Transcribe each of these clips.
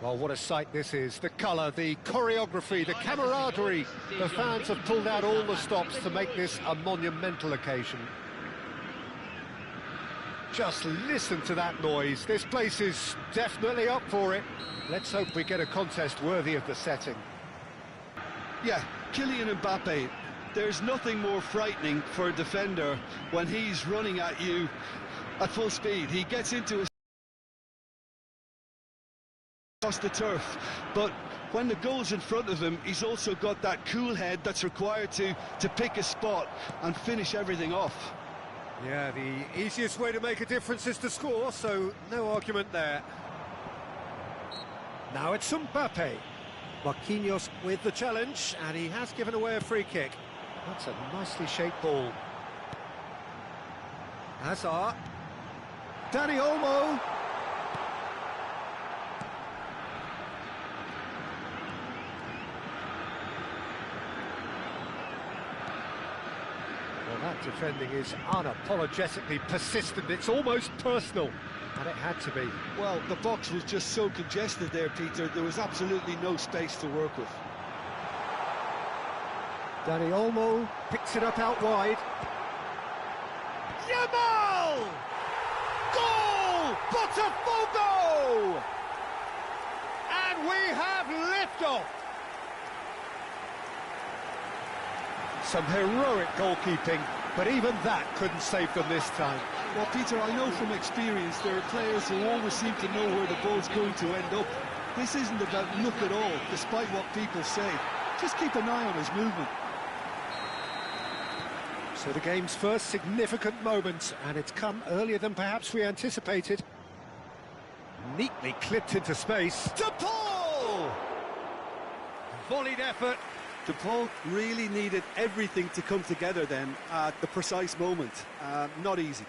Well, what a sight this is. The colour, the choreography, the camaraderie. The fans have pulled out all the stops to make this a monumental occasion. Just listen to that noise. This place is definitely up for it. Let's hope we get a contest worthy of the setting. Yeah, Kylian Mbappe. There's nothing more frightening for a defender when he's running at you at full speed. He gets into a across the turf, but when the goal's in front of him, he's also got that cool head that's required to pick a spot and finish everything off. Yeah, the easiest way to make a difference is to score, so no argument there. Now it's Mbappe. Marquinhos with the challenge, and he has given away a free kick. That's a nicely shaped ball. Hazard. Dani Olmo. Well, that defending is unapologetically persistent. It's almost personal, and it had to be. Well, the box was just so congested there, Peter. There was absolutely no space to work with. Dani Olmo picks it up out wide. Yamal! Goal! Botafogo! And we have liftoff! Some heroic goalkeeping, but even that couldn't save them this time. Well, Peter, I know from experience there are players who always seem to know where the ball's going to end up. This isn't about luck at all, despite what people say. Just keep an eye on his movement. So the game's first significant moment, and it's come earlier than perhaps we anticipated. Neatly clipped into space. De Paul! Volleyed effort. De Paul really needed everything to come together then at the precise moment. Not easy.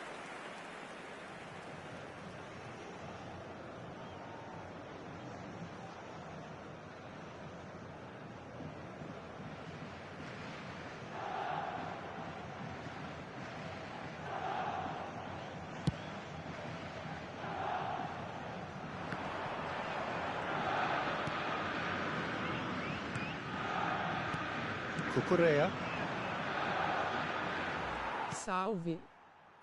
Cucurella. Salve.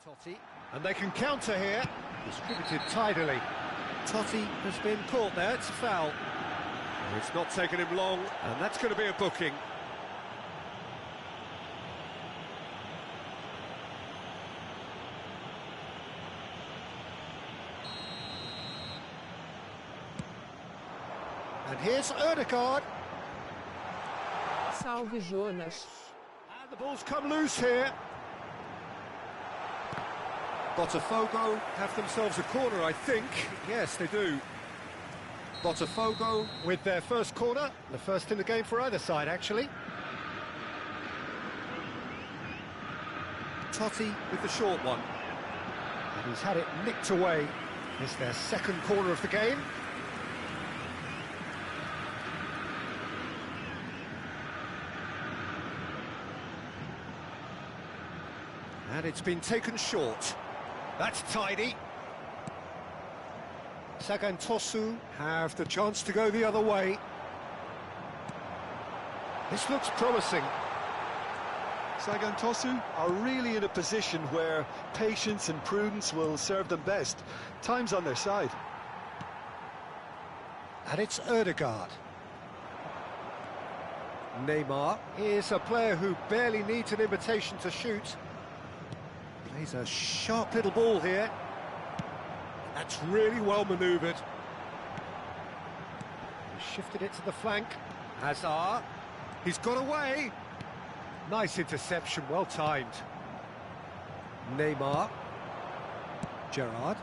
Totti. And they can counter here. Distributed tidily. Totti has been caught there. It's a foul. It's not taken him long, and that's going to be a booking. And here's Ødegaard. Salve, Jonas. And the ball's come loose here. Botafogo have themselves a corner, I think. Yes, they do. Botafogo with their first corner. The first in the game for either side, actually. Totti with the short one. And he's had it nicked away. It's their second corner of the game. And it's been taken short. That's tidy. Sagan Tosu have the chance to go the other way. This looks promising. Sagan Tosu are really in a position where patience and prudence will serve them best. Time's on their side. And it's Ødegaard. Neymar is a player who barely needs an invitation to shoot. Plays a sharp little ball here. That's really well manoeuvred. He shifted it to the flank. Hazard. He's got away. Nice interception, well timed. Neymar. Gerrard.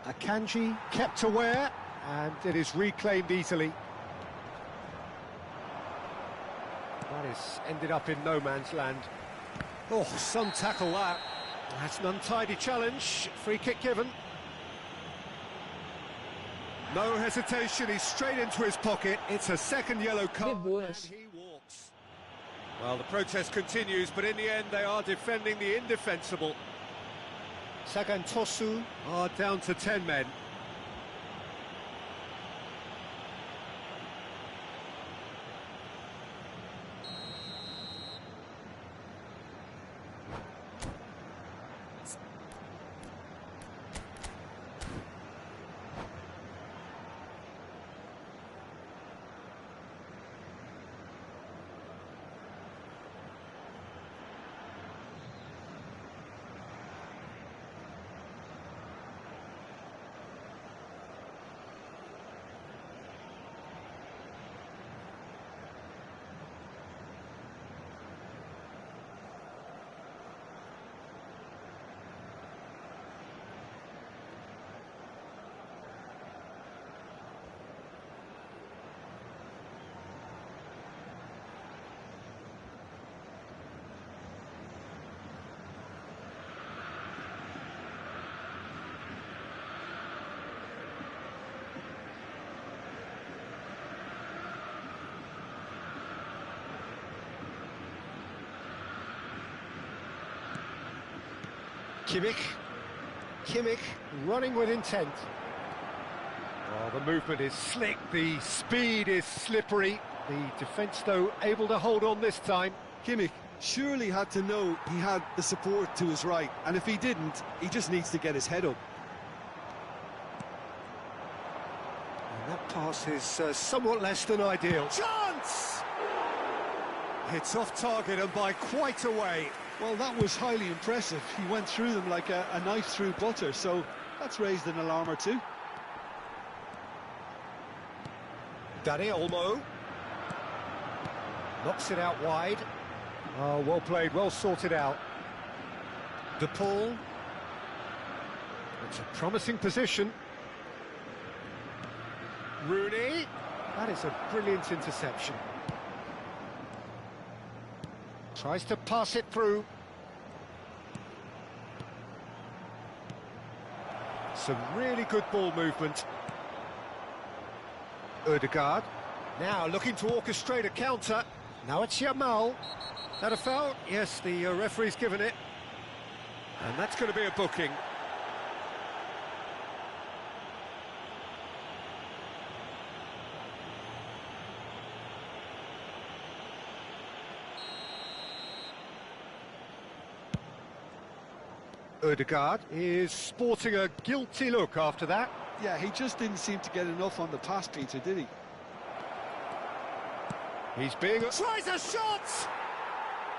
Akanji kept aware, and it is reclaimed easily. That has ended up in no man's land. Oh, some tackle that. That's an untidy challenge. Free kick given. No hesitation, he's straight into his pocket. It's a second yellow card, and he walks. Well, the protest continues, but in the end they are defending the indefensible. Sagan Tosu are down to 10 men. Kimmich running with intent. Oh, the movement is slick, the speed is slippery. The defence, though, able to hold on this time. Kimmich surely had to know he had the support to his right, and if he didn't, he just needs to get his head up. And that pass is somewhat less than ideal. Chance! It's off target and by quite a way. Well, that was highly impressive. He went through them like a knife through butter, so that's raised an alarm or two. Dani Olmo. Knocks it out wide. Oh, well played, well sorted out. De Paul. It's a promising position. Rooney. That is a brilliant interception. Tries to pass it through. Some really good ball movement. Ødegaard. Now looking to orchestrate a counter. Now it's Yamal. That a foul? Yes, the referee's given it. And that's going to be a booking. Ødegaard is sporting a guilty look after that. Yeah, he just didn't seem to get enough on the pass, Peter, did he? He's being... Tries a shot!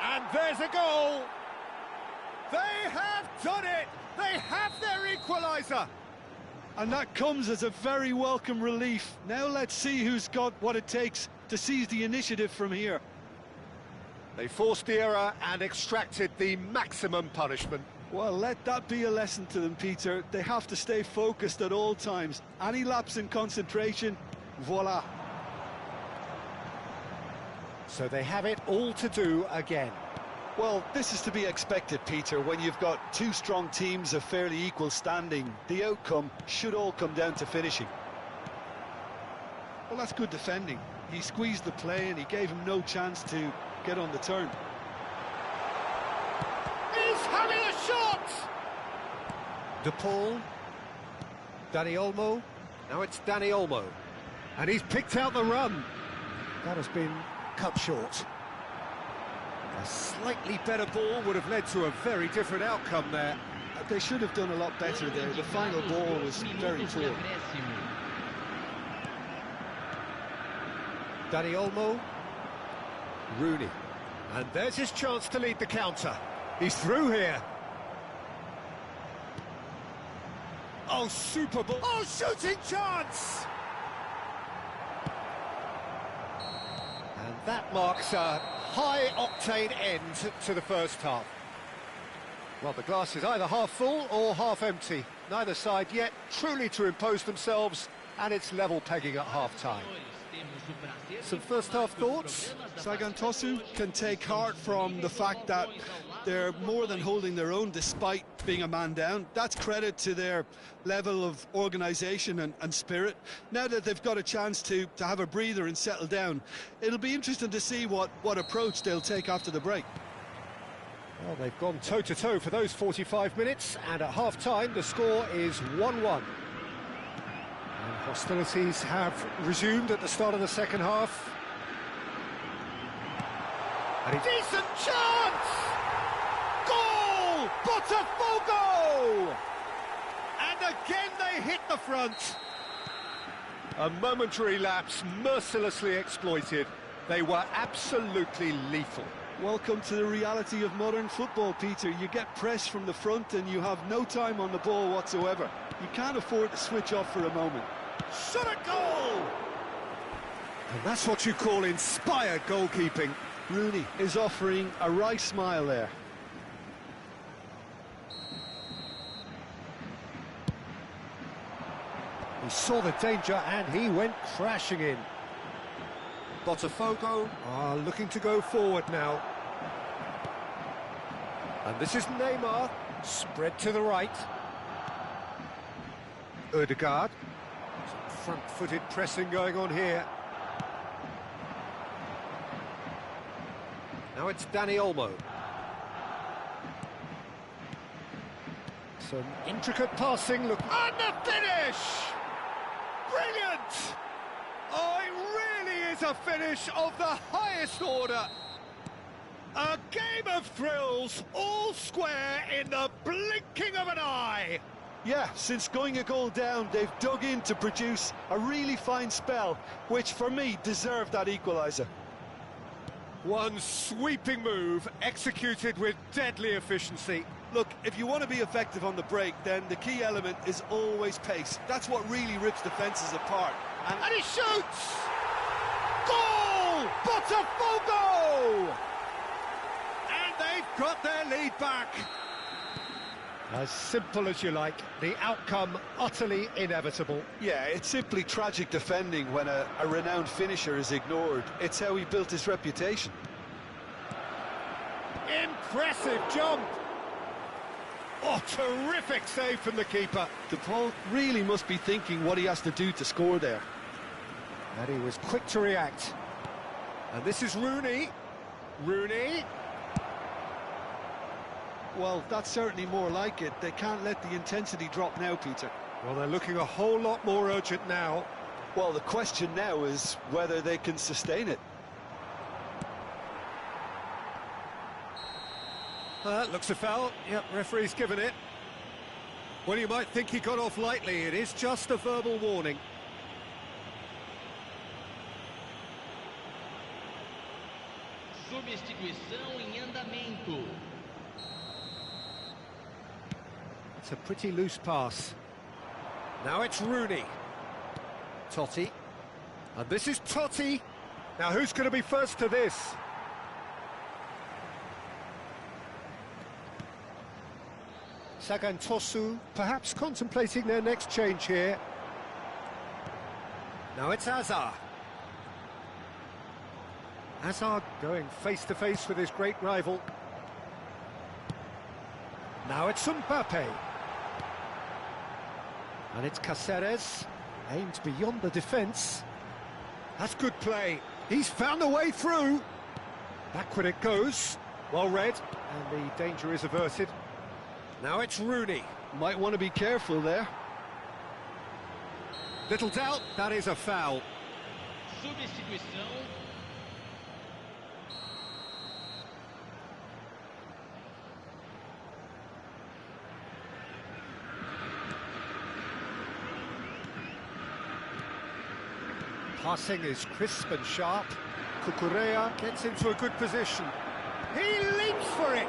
And there's a goal! They have done it! They have their equaliser! And that comes as a very welcome relief. Now let's see who's got what it takes to seize the initiative from here. They forced the error and extracted the maximum punishment. Well, let that be a lesson to them, Peter. They have to stay focused at all times. Any lapse in concentration, voila. So they have it all to do again. Well, this is to be expected, Peter. When you've got two strong teams of fairly equal standing, the outcome should all come down to finishing. Well, that's good defending. He squeezed the play and he gave him no chance to get on the turn. He's having a shot! De Paul. Dani Olmo. Now it's Dani Olmo. And he's picked out the run. That has been cut short. A slightly better ball would have led to a very different outcome there. They should have done a lot better there. The final ball was very poor. Dani Olmo. Rooney. And there's his chance to lead the counter. He's through here. Oh, super ball. Oh, shooting chance! And that marks a high-octane end to the first half. Well, the glass is either half full or half empty. Neither side yet truly to impose themselves, and it's level pegging at half-time. Some first-half thoughts? Sagan Tosu can take heart from the fact that they're more than holding their own despite being a man down. That's credit to their level of organisation and spirit. Now that they've got a chance to have a breather and settle down, it'll be interesting to see what approach they'll take after the break. Well, they've gone toe-to-toe for those 45 minutes, and at half-time the score is 1-1. And hostilities have resumed at the start of the second half. And a decent chance! Goal! Botafogo! And again they hit the front. A momentary lapse mercilessly exploited. They were absolutely lethal. Welcome to the reality of modern football, Peter. You get pressed from the front and you have no time on the ball whatsoever. You can't afford to switch off for a moment. Shot a goal! And that's what you call inspired goalkeeping. Rooney is offering a right smile there. He saw the danger and he went crashing in. Botafogo are looking to go forward now. And this is Neymar, spread to the right. Ødegaard. Some front-footed pressing going on here. Now it's Dani Olmo. Some intricate passing, look, and the finish! Brilliant! Oh, it really is a finish of the highest order. A game of thrills, all square in the blinking of an eye. Yeah, since going a goal down, they've dug in to produce a really fine spell, which for me deserved that equaliser. One sweeping move, executed with deadly efficiency. Look, if you want to be effective on the break, then the key element is always pace. That's what really rips defences apart. And he shoots! Goal! Botafogo! And they've got their lead back. As simple as you like, the outcome utterly inevitable. Yeah, it's simply tragic defending when a renowned finisher is ignored. It's how he built his reputation. Impressive jump! Oh, terrific save from the keeper. DePaul really must be thinking what he has to do to score there. And he was quick to react. And this is Rooney. Rooney. Well, that's certainly more like it. They can't let the intensity drop now, Peter. Well, they're looking a whole lot more urgent now. Well, the question now is whether they can sustain it. Looks a foul. Yep, referee's given it. Well, you might think he got off lightly. It is just a verbal warning. Substituição em andamento. It's a pretty loose pass. Now it's Rooney. Totti. And this is Totti. Now who's going to be first to this? Sagantosu perhaps contemplating their next change here. Now it's Hazard. Hazard going face-to-face with his great rival. Now it's Mbappe. And it's Cáceres, aimed beyond the defence. That's good play. He's found a way through. Backward it goes. Well read, and the danger is averted. Now it's Rooney. Might want to be careful there. Little doubt, that is a foul. Substituição. Passing is crisp and sharp. Cucurella gets into a good position. He leaps for it!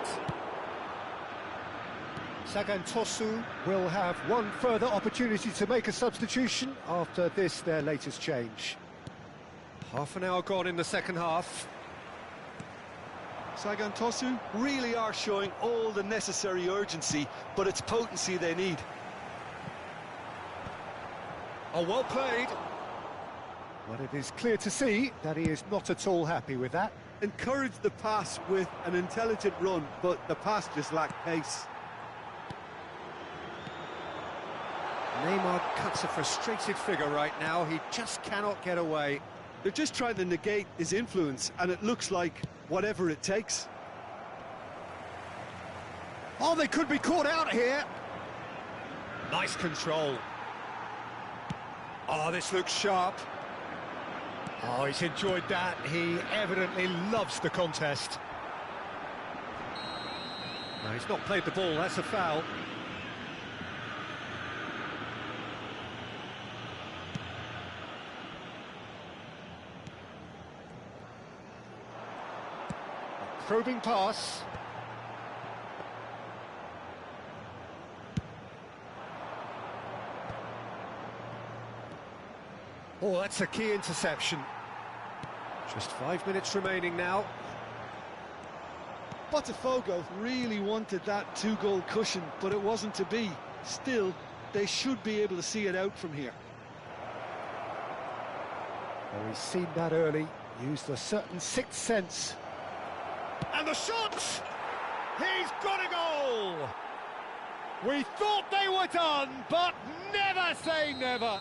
Sagantosu will have one further opportunity to make a substitution after this, their latest change. Half an hour gone in the second half. Sagantosu really are showing all the necessary urgency, but it's potency they need. Oh, well played. But it is clear to see that he is not at all happy with that. Encouraged the pass with an intelligent run, but the pass just lacked pace. Neymar cuts a frustrated figure right now. He just cannot get away. They're just trying to negate his influence, and it looks like whatever it takes. Oh, they could be caught out here. Nice control. Oh, this looks sharp. Oh, he's enjoyed that. He evidently loves the contest. No, he's not played the ball. That's a foul. Probing pass. Oh, that's a key interception. Just 5 minutes remaining now. Botafogo really wanted that two-goal cushion, but it wasn't to be. Still, they should be able to see it out from here. Well, he's seen that early, used a certain sixth sense. And the shot! He's got a goal! We thought they were done, but never say never!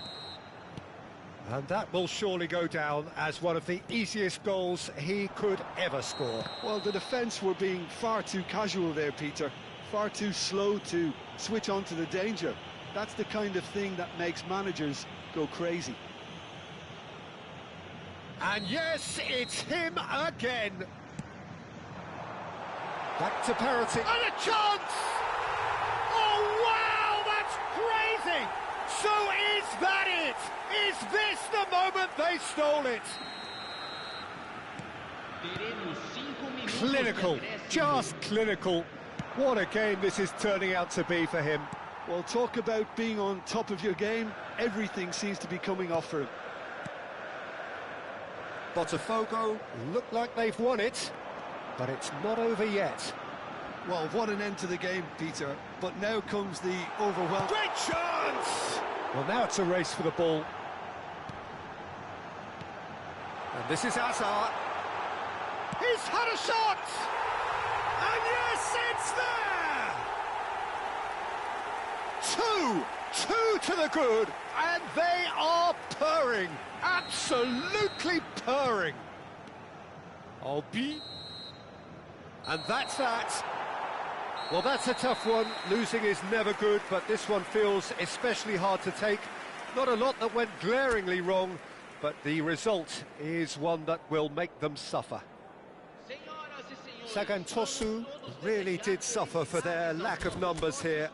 And that will surely go down as one of the easiest goals he could ever score. Well, the defence were being far too casual there, Peter. far too slow to switch on to the danger. That's the kind of thing that makes managers go crazy. And yes, it's him again. Back to parity. And a chance! Oh, wow, that's crazy! So is that it? Is this the moment they stole it? Clinical, just clinical. What a game this is turning out to be for him. Well, talk about being on top of your game. Everything seems to be coming off for him. Botafogo look like they've won it, but it's not over yet. Well, what an end to the game, Peter. But now comes the overwhelming... Great chance! Well, now it's a race for the ball. And this is Hazard. He's had a shot! And yes, it's there! Two to the good, and they are purring. Absolutely purring. Albi. And that's that. Well, that's a tough one. Losing is never good, but this one feels especially hard to take. Not a lot that went glaringly wrong, but the result is one that will make them suffer. Sagantosu really did suffer for their lack of numbers here.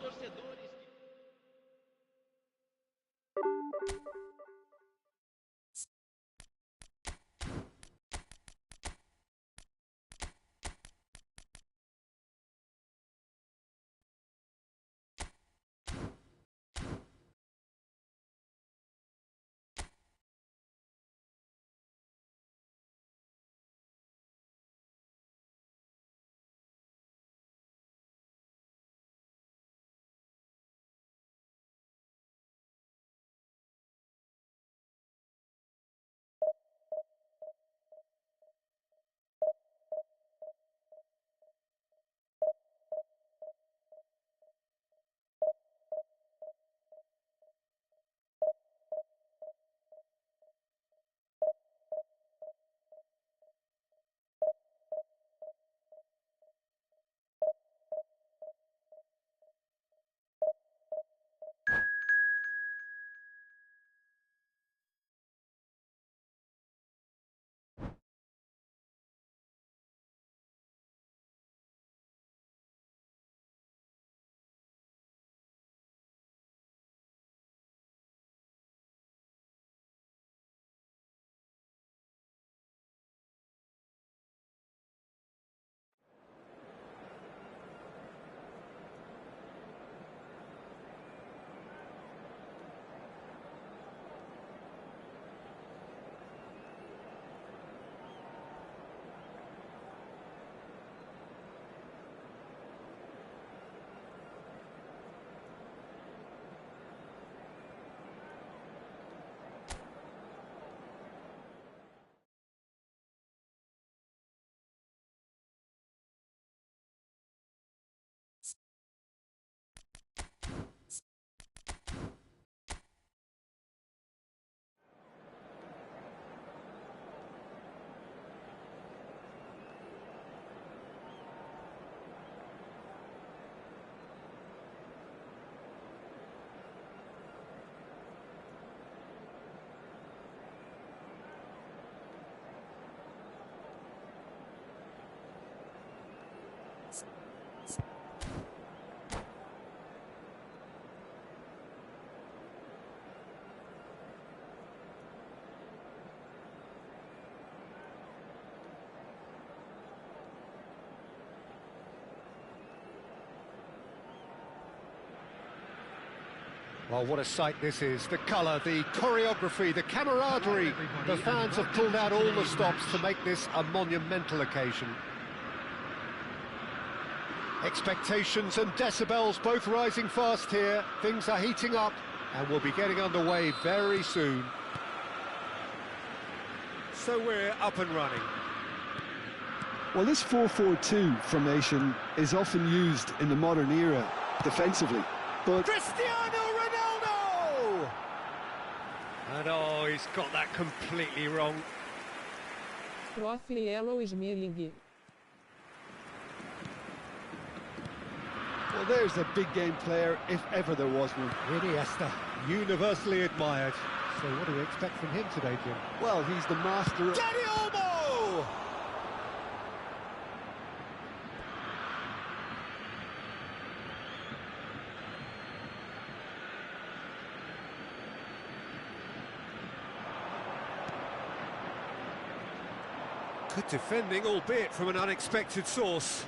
Well, what a sight this is. The colour, the choreography, the camaraderie. The fans have pulled out all the stops to make this a monumental occasion. Expectations and decibels both rising fast here. Things are heating up and we'll be getting underway very soon. So we're up and running. Well, this 4-4-2 formation is often used in the modern era defensively, but... Cristiano Ronaldo! And oh, he's got that completely wrong. Prof. Yellow Smiling. Well, there's a big game player, if ever there was one. Iniesta, universally admired. So what do we expect from him today, Jim? Well, he's the master of... Dani Olmo! Good defending, albeit from an unexpected source.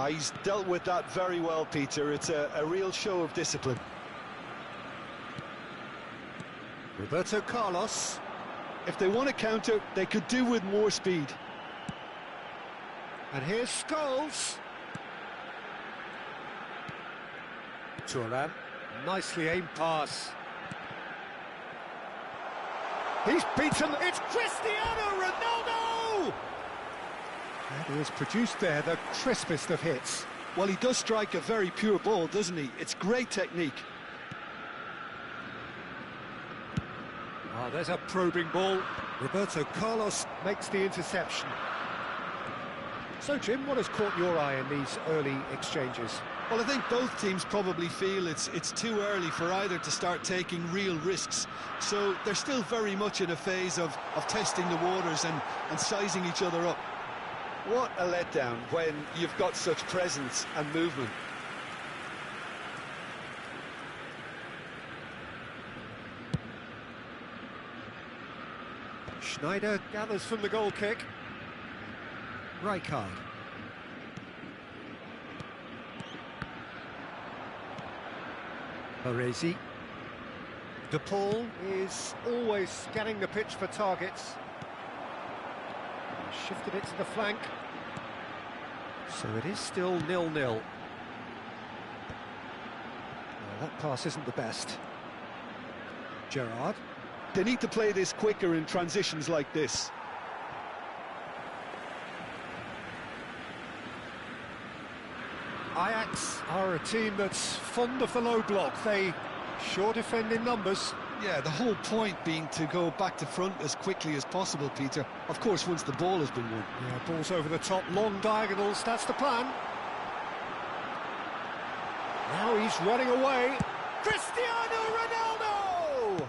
He's dealt with that very well, Peter. It's a real show of discipline. Roberto Carlos. If they want to counter, they could do with more speed. And here's Scholes. Thuram, nicely aimed pass. He's beaten, it's Cristiano Ronaldo! And he has produced there the crispest of hits. Well, he does strike a very pure ball, doesn't he? It's great technique. Oh, there's a probing ball. Roberto Carlos makes the interception. So, Jim, what has caught your eye in these early exchanges? Well, I think both teams probably feel it's too early for either to start taking real risks. So they're still very much in a phase of testing the waters and sizing each other up. What a letdown when you've got such presence and movement. Schneider gathers from the goal kick. Rijkaard. Baresi. De Paul is always scanning the pitch for targets. Shifted it to the flank. So it is still 0-0. Well, that pass isn't the best. Gerrard. They need to play this quicker in transitions like this. Ajax are a team that's fond of the low block. They sure defend in numbers. Yeah, the whole point being to go back to front as quickly as possible, Peter. Of course, once the ball has been won. Yeah, balls over the top, long diagonals, that's the plan. Now he's running away. Cristiano Ronaldo!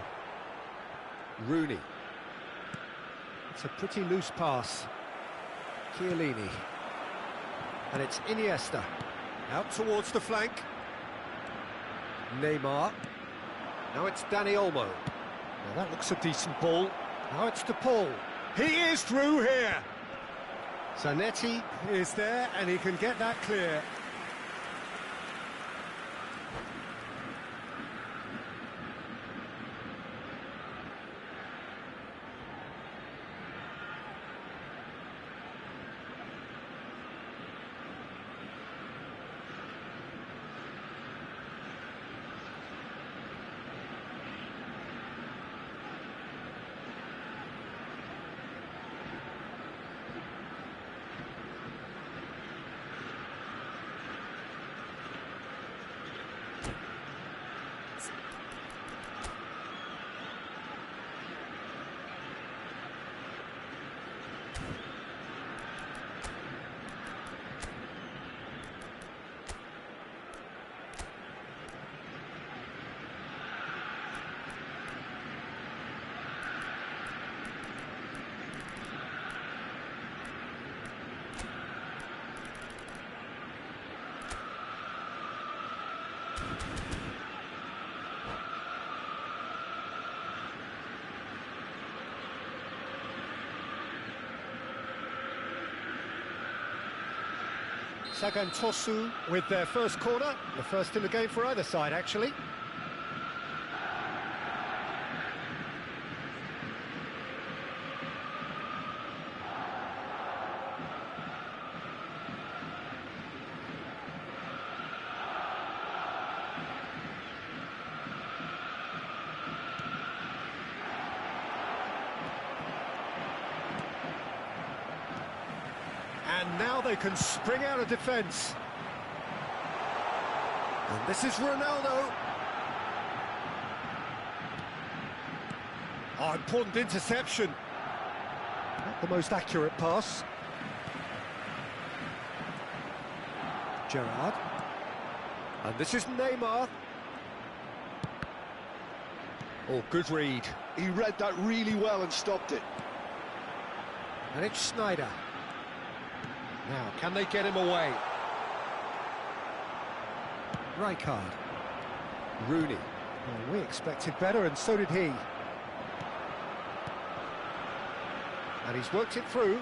Rooney. It's a pretty loose pass. Chiellini. And it's Iniesta. Out towards the flank. Neymar. Now it's Dani Olmo. Now that looks a decent ball. Now it's De Paul. He is through here. Zanetti is there and he can get that clear. Sagan Tosu with their first corner, the first in the game for either side, actually. And now they can spring out of defence. And this is Ronaldo. Oh, important interception. Not the most accurate pass. Gerrard. And this is Neymar. Oh, good read. He read that really well and stopped it. And it's Sneijder. Now, can they get him away? Rijkaard. Rooney. Well, we expected better, and so did he. And he's worked it through.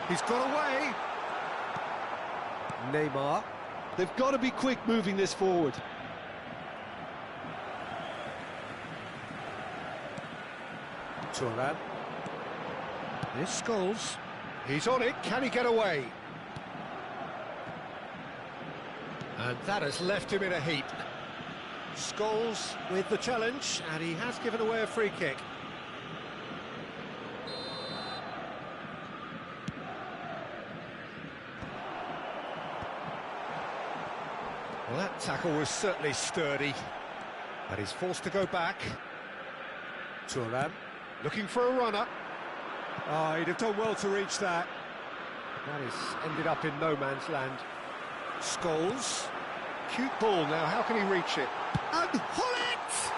He's got away. Neymar. They've got to be quick moving this forward. Thuram. Here's Scholes. He's on it. Can he get away? And that has left him in a heap. Scholes with the challenge, and he has given away a free kick. Well, that tackle was certainly sturdy, but he's forced to go back. Thuram looking for a runner. Oh, he'd have done well to reach that. That is ended up in no man's land. Scholes. Cute ball now, how can he reach it? And Hullet!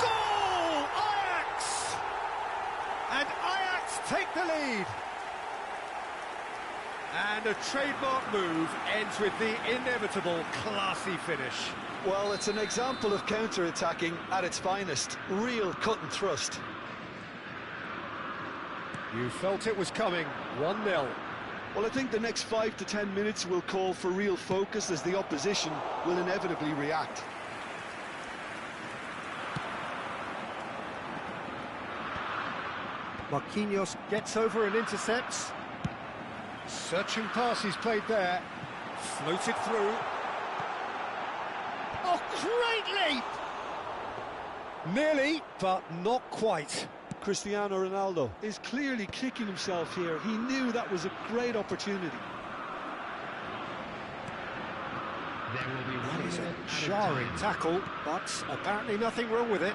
Goal! Ajax! And Ajax take the lead. And a trademark move ends with the inevitable classy finish. Well, it's an example of counter-attacking at its finest. Real cut and thrust. You felt it was coming. 1-0. Well, I think the next 5 to 10 minutes will call for real focus as the opposition will inevitably react. Marquinhos gets over and intercepts. Searching pass he's played there. Floated through. Oh, great leap! Nearly, but not quite. Cristiano Ronaldo is clearly kicking himself here. He knew that was a great opportunity. That is a jarring tackle, but apparently nothing wrong with it.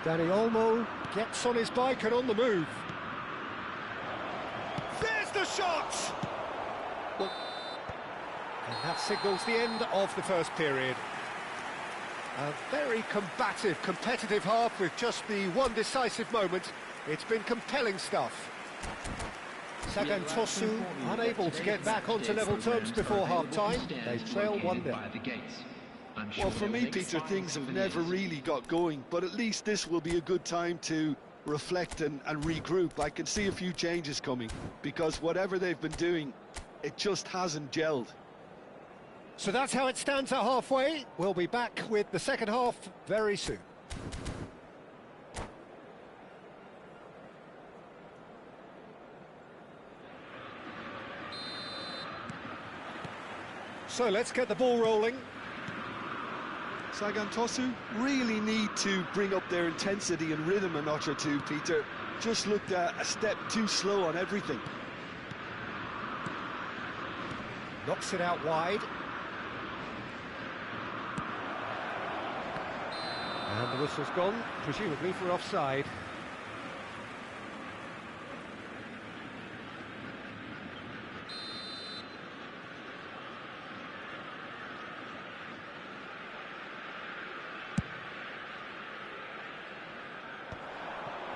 Dani Olmo gets on his bike and on the move. There's the shot! And that signals the end of the first period. A very combative, competitive half with just the one decisive moment. It's been compelling stuff. Sagan Tosu unable to get back onto level terms before half-time. They trail 1-0. Well, for me, Peter, things have never really got going, but at least this will be a good time to reflect and regroup. I can see a few changes coming, because whatever they've been doing, it just hasn't gelled. So that's how it stands at halfway. We'll be back with the second half very soon. So let's get the ball rolling. Sagan Tosu really need to bring up their intensity and rhythm a notch or two, Peter. Just looked a step too slow on everything. Knocks it out wide. And the whistle's gone, presumably for offside.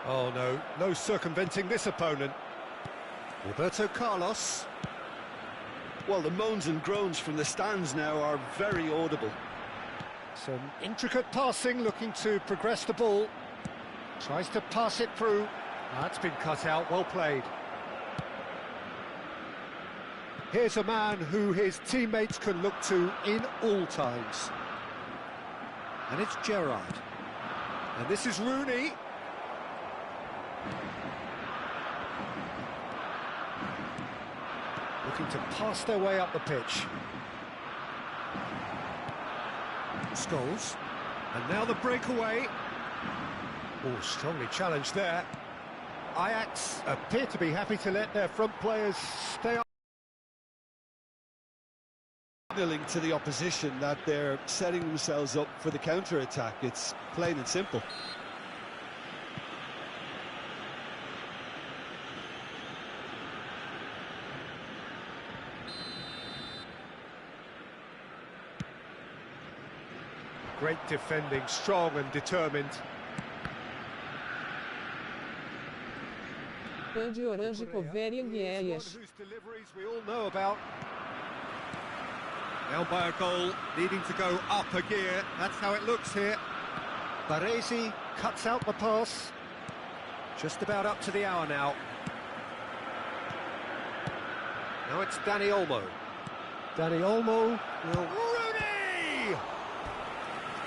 Oh no, no circumventing this opponent. Roberto Carlos. Well, the moans and groans from the stands now are very audible. Some intricate passing, looking to progress the ball. Tries to pass it through. That's been cut out, well played. Here's a man who his teammates can look to in all times. And it's Gerrard. And this is Rooney. Looking to pass their way up the pitch. Scholes. And now the breakaway. Oh, strongly challenged there. Ajax appear to be happy to let their front players stay up. Signaling to the opposition that they're setting themselves up for the counter-attack. It's plain and simple. Great defending, strong and determined. Band Orange Coveria Guieias. Whose deliveries we all know about. Down by a goal, needing to go up a gear. That's how it looks here. Baresi cuts out the pass. Just about up to the hour now. Now it's Dani Olmo. Dani Olmo will... Rooney!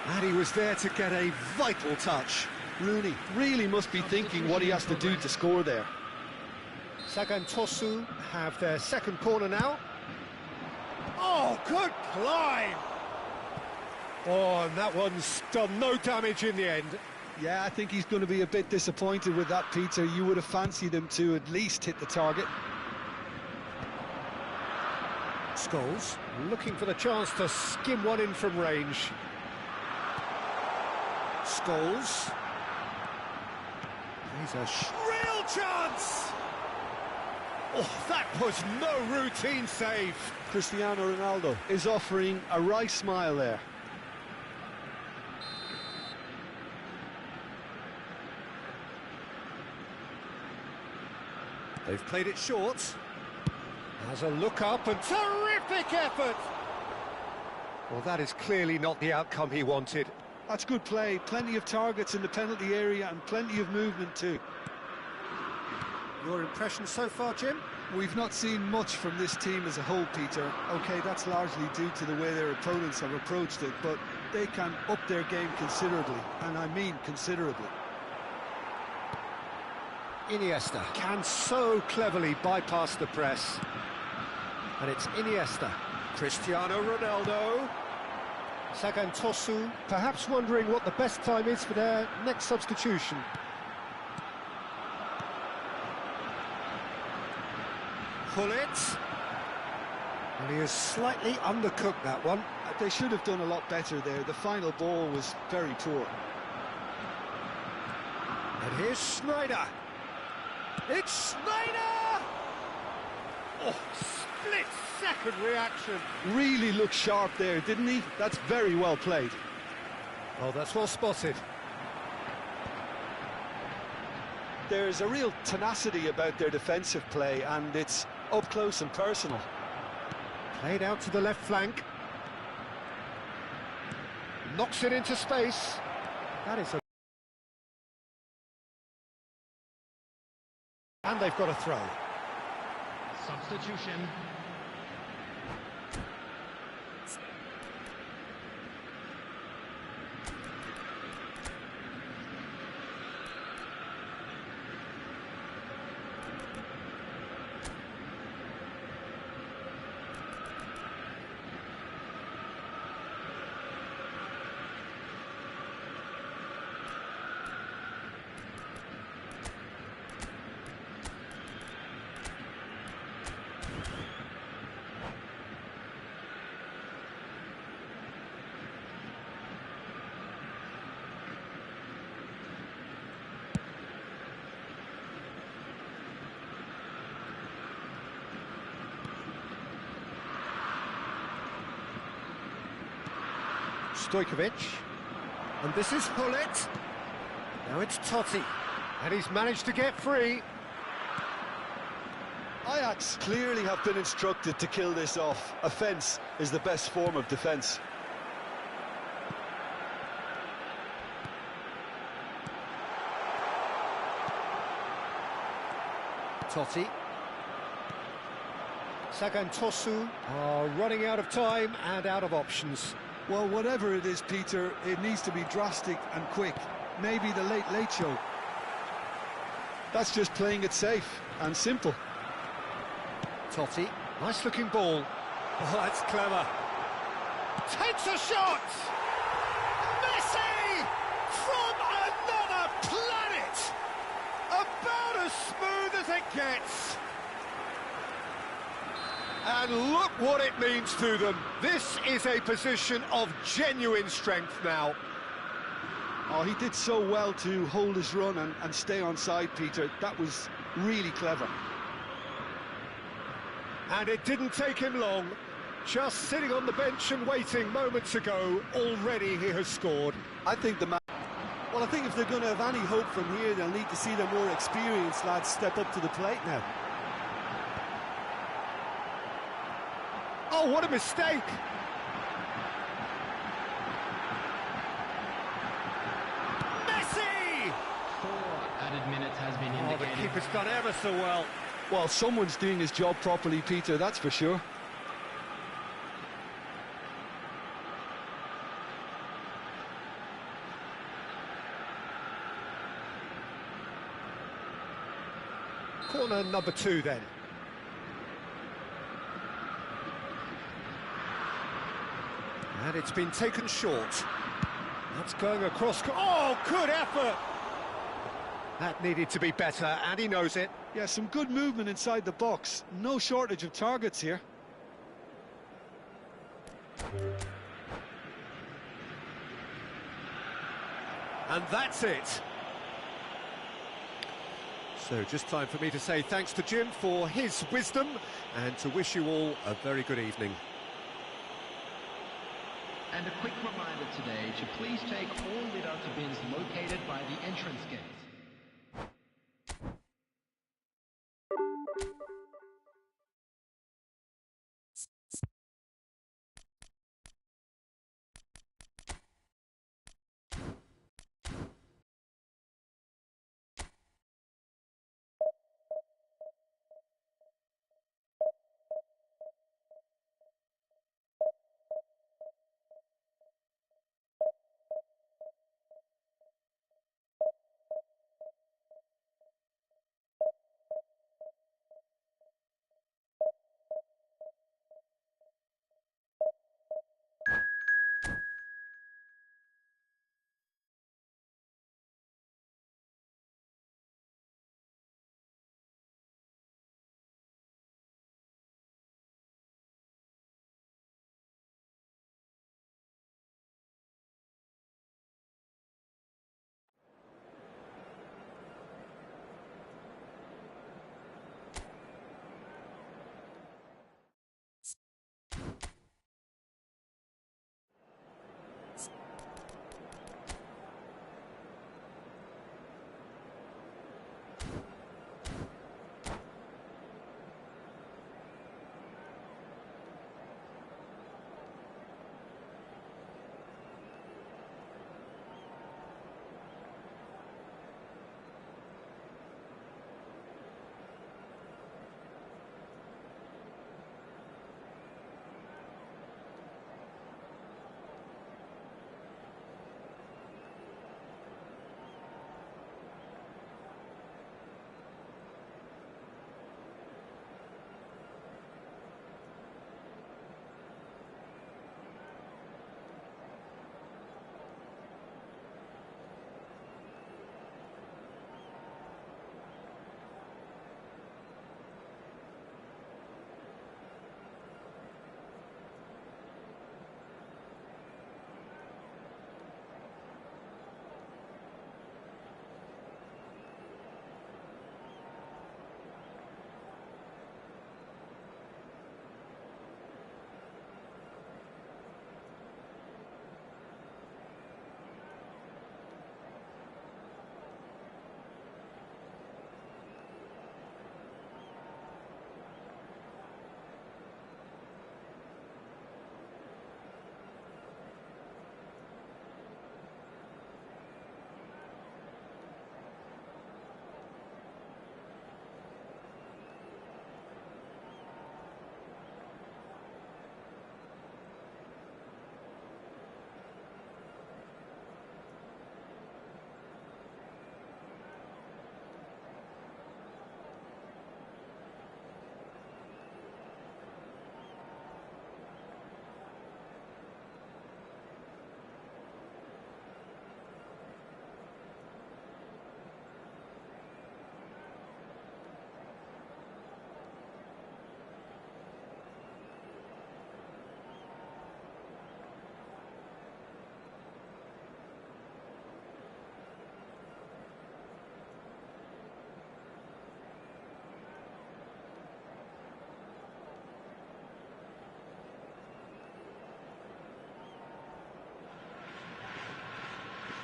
And he was there to get a vital touch. Rooney really must be thinking what he has to do to score there. Sagan Tosu have their second corner now. Oh, good climb! Oh, and that one's done no damage in the end. Yeah, I think he's going to be a bit disappointed with that, Peter. You would have fancied him to at least hit the target. Scholes looking for the chance to skim one in from range. Scholes. He's a real chance! Oh, that was no routine save. Cristiano Ronaldo is offering a wry smile there. They've played it short. Has a look up and terrific effort! Well, that is clearly not the outcome he wanted. That's good play, plenty of targets in the penalty area and plenty of movement too. Your impression so far, Jim? We've not seen much from this team as a whole, Peter. OK, that's largely due to the way their opponents have approached it, but they can up their game considerably, and I mean considerably. Iniesta can so cleverly bypass the press. And it's Iniesta. Cristiano Ronaldo. Sagan Tosu, perhaps wondering what the best time is for their next substitution. Gullit. And he has slightly undercooked that one. They should have done a lot better there. The final ball was very poor. And here's Schneider. It's Schneider! Oh, split-second reaction. Really looked sharp there, didn't he? That's very well played. Oh, that's well spotted. There's a real tenacity about their defensive play, and it's up close and personal. Played out to the left flank. Knocks it into space. That is a... And they've got a throw. Substitution. Stojkovic, and this is Gullit. Now it's Totti, and he's managed to get free. Ajax clearly have been instructed to kill this off. Offence is the best form of defence. Totti. Sagan Tosu are running out of time and out of options. Well, whatever it is, Peter, it needs to be drastic and quick. Maybe the late show. That's just playing it safe and simple. Totti, nice looking ball. Oh, that's clever. Takes a shot! Messi! From another planet! About as smooth as it gets. And look what it means to them. This is a position of genuine strength now. Oh, he did so well to hold his run and stay on side, Peter. That was really clever. And it didn't take him long. Just sitting on the bench and waiting moments ago, already he has scored. I think well, I think if they're going to have any hope from here, they'll need to see their more experienced lads step up to the plate now. Oh, what a mistake! Messi! 4 added minutes has been Oh, the indicated. keeper's done ever so well. Well, someone's doing his job properly, Peter, that's for sure. Corner number 2 then. And it's been taken short. That's going across. Oh, good effort! That needed to be better, and he knows it. Yeah, some good movement inside the box. No shortage of targets here. And that's it. So just time for me to say thanks to Jim for his wisdom and to wish you all a very good evening. And a quick reminder today to please take all litter to bins located by the entrance gates.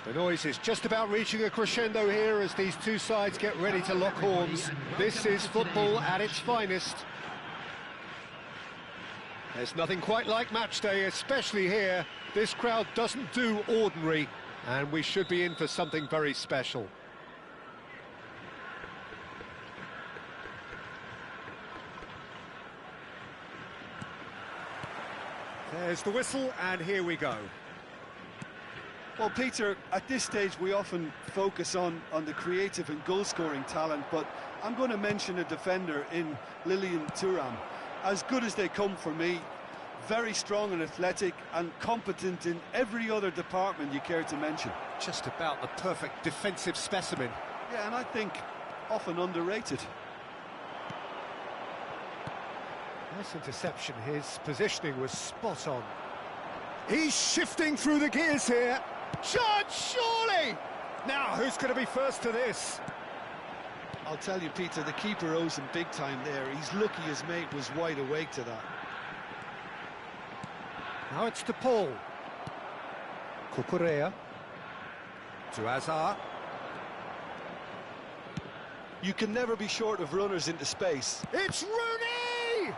The noise is just about reaching a crescendo here as these two sides get ready to lock horns. This is football at its finest. There's nothing quite like match day, especially here. This crowd doesn't do ordinary, and we should be in for something very special. There's the whistle, and here we go. Well, Peter, at this stage we often focus on the creative and goal-scoring talent, but I'm going to mention a defender in Lilian Thuram. As good as they come for me, very strong and athletic and competent in every other department you care to mention. Just about the perfect defensive specimen. Yeah, and I think often underrated. Nice interception, his positioning was spot on. He's shifting through the gears here. Chance, surely! Now, who's going to be first to this? I'll tell you, Peter, the keeper owes him big time there. He's lucky his mate was wide awake to that. Now it's to Paul. Cucurella. To Hazard. You can never be short of runners into space. It's Rooney!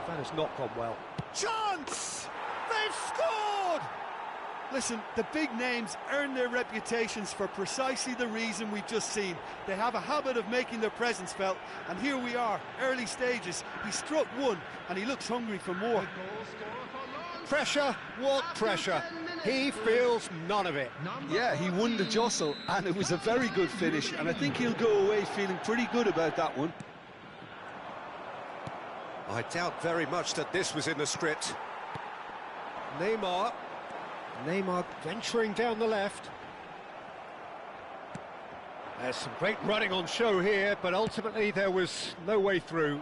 That has not gone well. Chance! They've scored! Listen, the big names earn their reputations for precisely the reason we've just seen. They have a habit of making their presence felt, and here we are, early stages. He struck one, and he looks hungry for more. Pressure? What pressure? He feels none of it. Yeah, he won the jostle, and it was a very good finish, and I think he'll go away feeling pretty good about that one. I doubt very much that this was in the script. Neymar venturing down the left. There's some great running on show here, but ultimately there was no way through.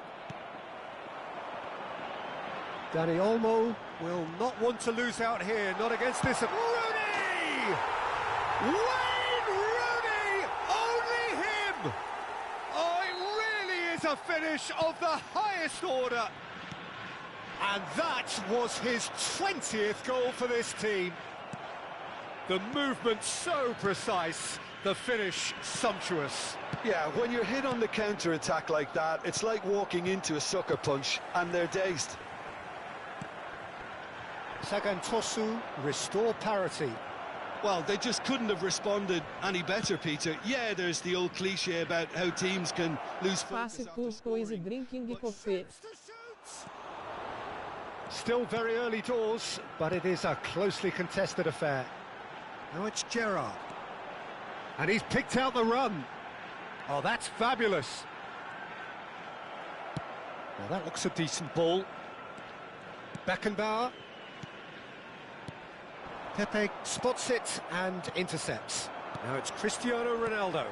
Dani Olmo will not want to lose out here, not against this. Rooney! Wayne Rooney! Only him! Oh, it really is a finish of the highest order. And that was his 20th goal for this team. The movement so precise, the finish sumptuous. Yeah, when you're hit on the counter-attack like that, it's like walking into a sucker punch, and they're dazed. Sagantosu restore parity. Well, they just couldn't have responded any better, Peter. Yeah, there's the old cliche about how teams can lose focus Passe after por scoring. coisa drinking coffee. Still very early doors, but it is a closely contested affair. Now it's Gerrard. And he's picked out the run. Oh, that's fabulous. Well, that looks a decent ball. Beckenbauer. Pepe spots it and intercepts. Now it's Cristiano Ronaldo.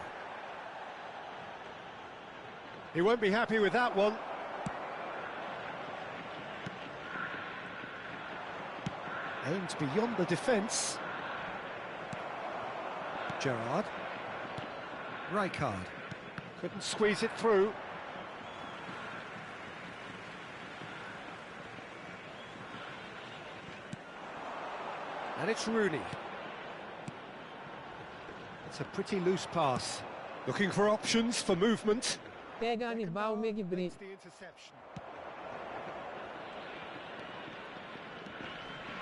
He won't be happy with that one. Aimed beyond the defence. Gerrard. Rijkaard. Couldn't squeeze it through. And it's Rooney. It's a pretty loose pass. Looking for options for movement. Pega Anibal Megibri. The interception.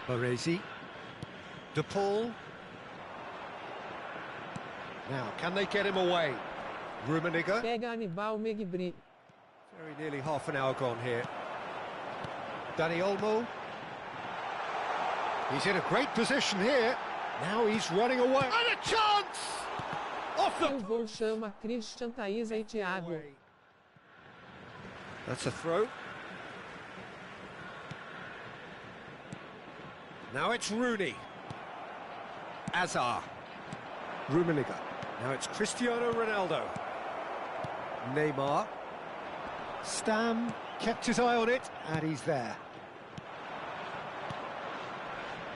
Baresi. De Paul. Now, can they get him away? Rummenigge. Pega Anibal Megibri. Very nearly half an hour gone here. Dani Olmo. He's in a great position here. Now he's running away. And a chance! Off O the... gol chama Christian, Thaís e Thiago. That's a throw. Now it's Rooney. Hazard. Rummenigge. Now it's Cristiano Ronaldo. Neymar. Stam kept his eye on it, and he's there.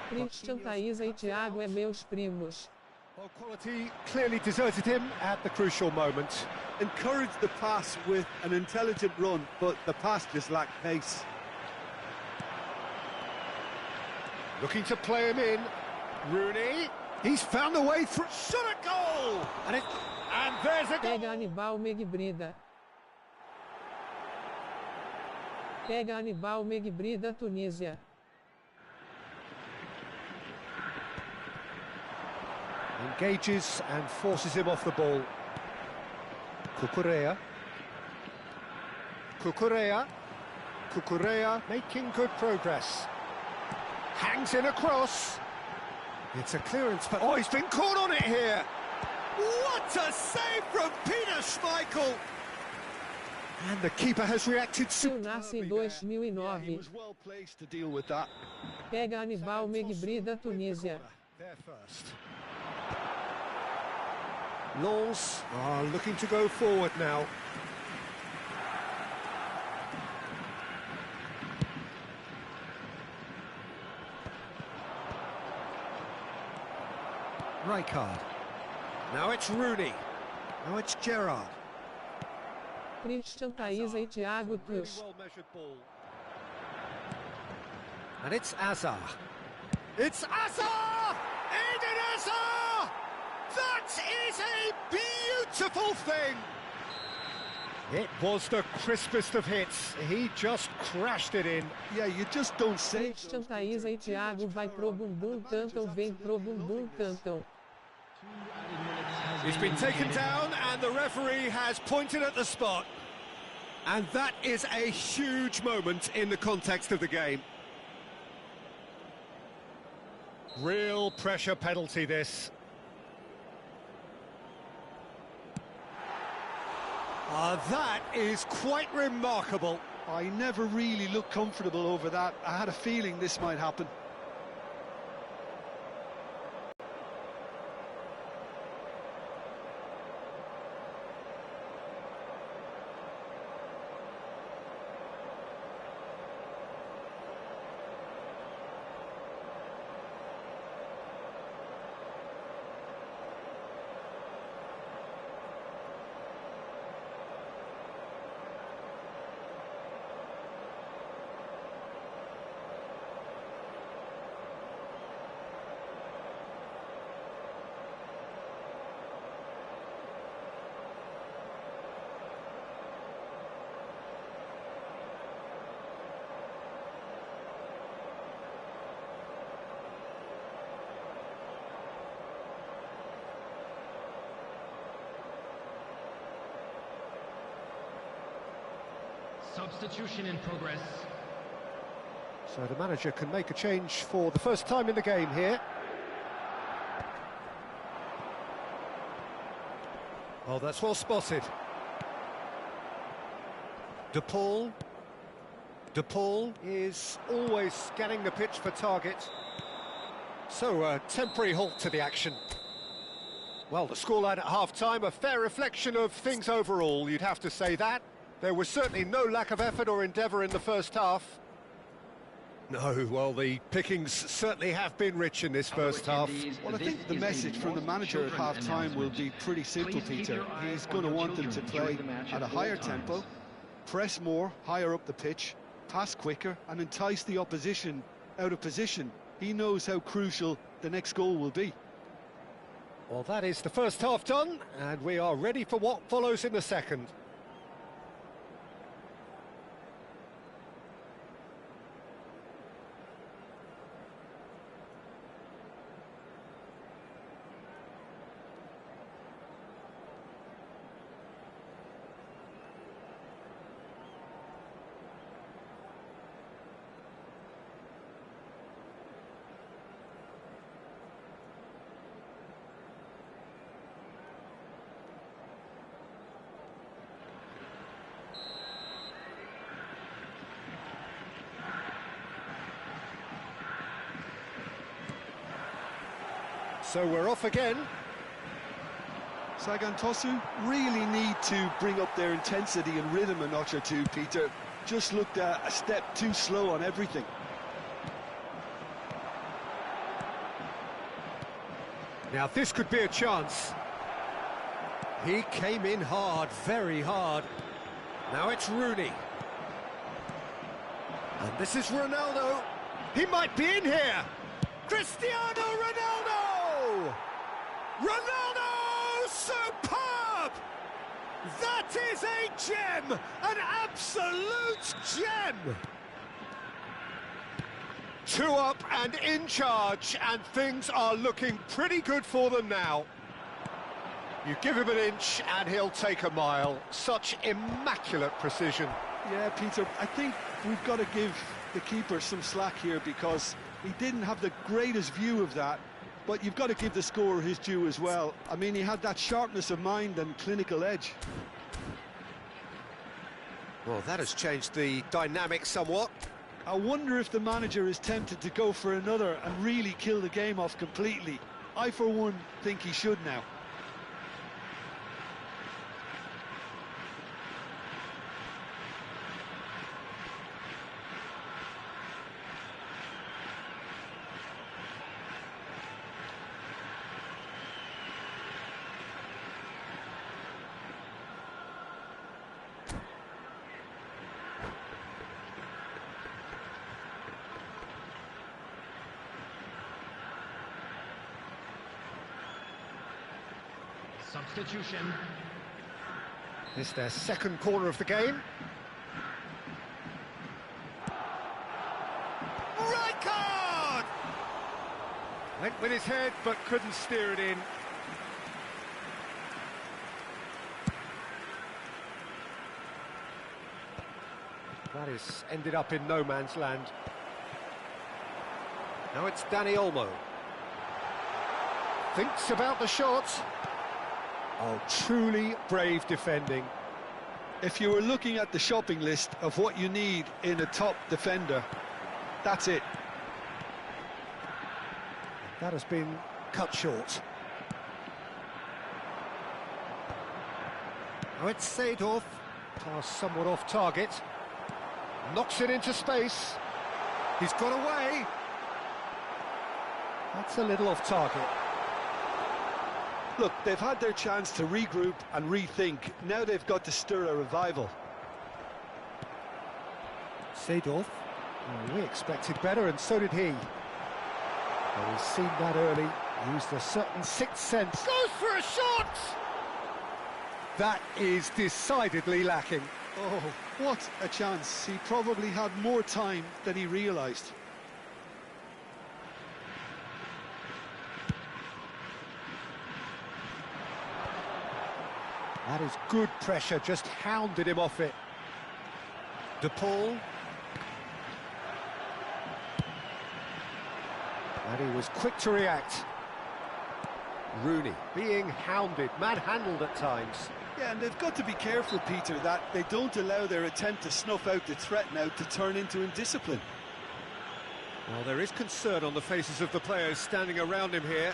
Christian, Thaís e Thiago é meus primos. Well, quality clearly deserted him at the crucial moment. Encouraged the pass with an intelligent run, but the pass just lacked pace. Looking to play him in. Rooney. He's found the way through. Shot a goal! And there's a goal! Pega Aníbal Megbrida. Pega Aníbal Megbrida, Tunísia. Engages and forces him off the ball. Cucurella. Cucurella making good progress. Hangs in a cross. It's a clearance, but oh, he's been caught on it here. What a save from Peter Schmeichel! And the keeper has reacted Nasce em superbly there. 2009. He was well placed to deal with that. Pega Aníbal Megbrida, Tunísia. There first. Lens are looking to go forward now. Rijkaard. Now it's Rooney. Now it's Gerrard. Christian Thaisa e Thiago Really Tuch. well measured ball. And it's Hazard. It's Hazard! Eden Hazard! That is a beautiful thing! It was the crispest of hits. He just crashed it in. Yeah, you just don't say. Christian Thaisa e Thiago vai pro bumbum, cantam, vem pro bumbum, cantam. He's been taken down and the referee has pointed at the spot. And that is a huge moment in the context of the game. Real pressure penalty, this. That is quite remarkable. I never really looked comfortable over that. I had a feeling this might happen. Substitution in progress. So the manager can make a change for the first time in the game here. Oh, that's well spotted. De Paul. De Paul is always scanning the pitch for targets. So a temporary halt to the action. Well, the scoreline at half-time, a fair reflection of things overall, you'd have to say that. There was certainly no lack of effort or endeavour in the first half. No, well, the pickings certainly have been rich in this first half. Well, I think the message from the manager at half-time will be pretty simple, Peter. He's going to want them to play at a higher tempo, press more, higher up the pitch, pass quicker, and entice the opposition out of position. He knows how crucial the next goal will be. Well, that is the first half done, and we are ready for what follows in the second. So we're off again. Sagan Tosu really need to bring up their intensity and rhythm a notch or two, Peter. Just looked a step too slow on everything. Now this could be a chance. He came in hard, very hard. Now it's Rooney. And this is Ronaldo. He might be in here. Cristiano Ronaldo! Ronaldo! Superb! That is a gem! An absolute gem! 2 up and in charge, and things are looking pretty good for them now. You give him an inch and he'll take a mile. Such immaculate precision. Yeah, Peter, I think we've got to give the keeper some slack here because he didn't have the greatest view of that, but you've got to give the scorer his due as well. I mean, he had that sharpness of mind and clinical edge. Well, that has changed the dynamic somewhat. I wonder if the manager is tempted to go for another and really kill the game off completely. I, for one, think he should now. Substitution. This is their second corner of the game. Right card! Went with his head, but couldn't steer it in. That is ended up in no man's land. Now it's Dani Olmo. Thinks about the shot. Oh, truly brave defending. If you were looking at the shopping list of what you need in a top defender, that's it. That has been cut short. Now it's Seedorf. Pass somewhat off target. Knocks it into space. He's got away. That's a little off target. Look, they've had their chance to regroup and rethink. Now they've got to stir a revival. Seedorf. Oh, we expected better, and so did he. Well, he's seen that early. Used a certain sixth sense. Goes for a shot! That is decidedly lacking. Oh, what a chance. He probably had more time than he realised. That is good pressure, just hounded him off it. De Paul. And he was quick to react. Rooney being hounded, manhandled at times. Yeah, and they've got to be careful, Peter, that they don't allow their attempt to snuff out the threat now to turn into indiscipline. Well, there is concern on the faces of the players standing around him here.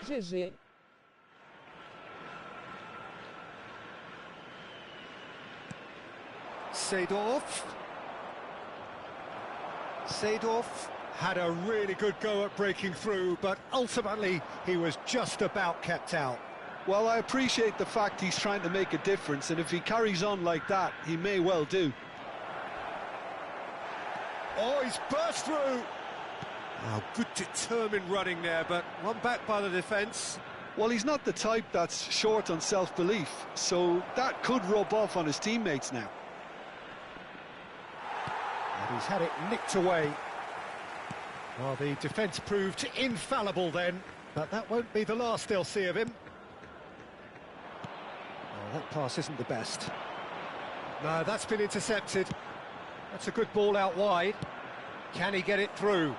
GG. Seedorf. Seedorf had a really good go at breaking through, but ultimately he was just about kept out. Well, I appreciate the fact he's trying to make a difference, and if he carries on like that, he may well do. Oh, he's burst through. Oh, good determined running there, but one back by the defence. Well, he's not the type that's short on self-belief, so that could rub off on his teammates now. And he's had it nicked away. Well, the defence proved infallible then, but that won't be the last they'll see of him. Oh, that pass isn't the best. No, that's been intercepted. That's a good ball out wide. Can he get it through?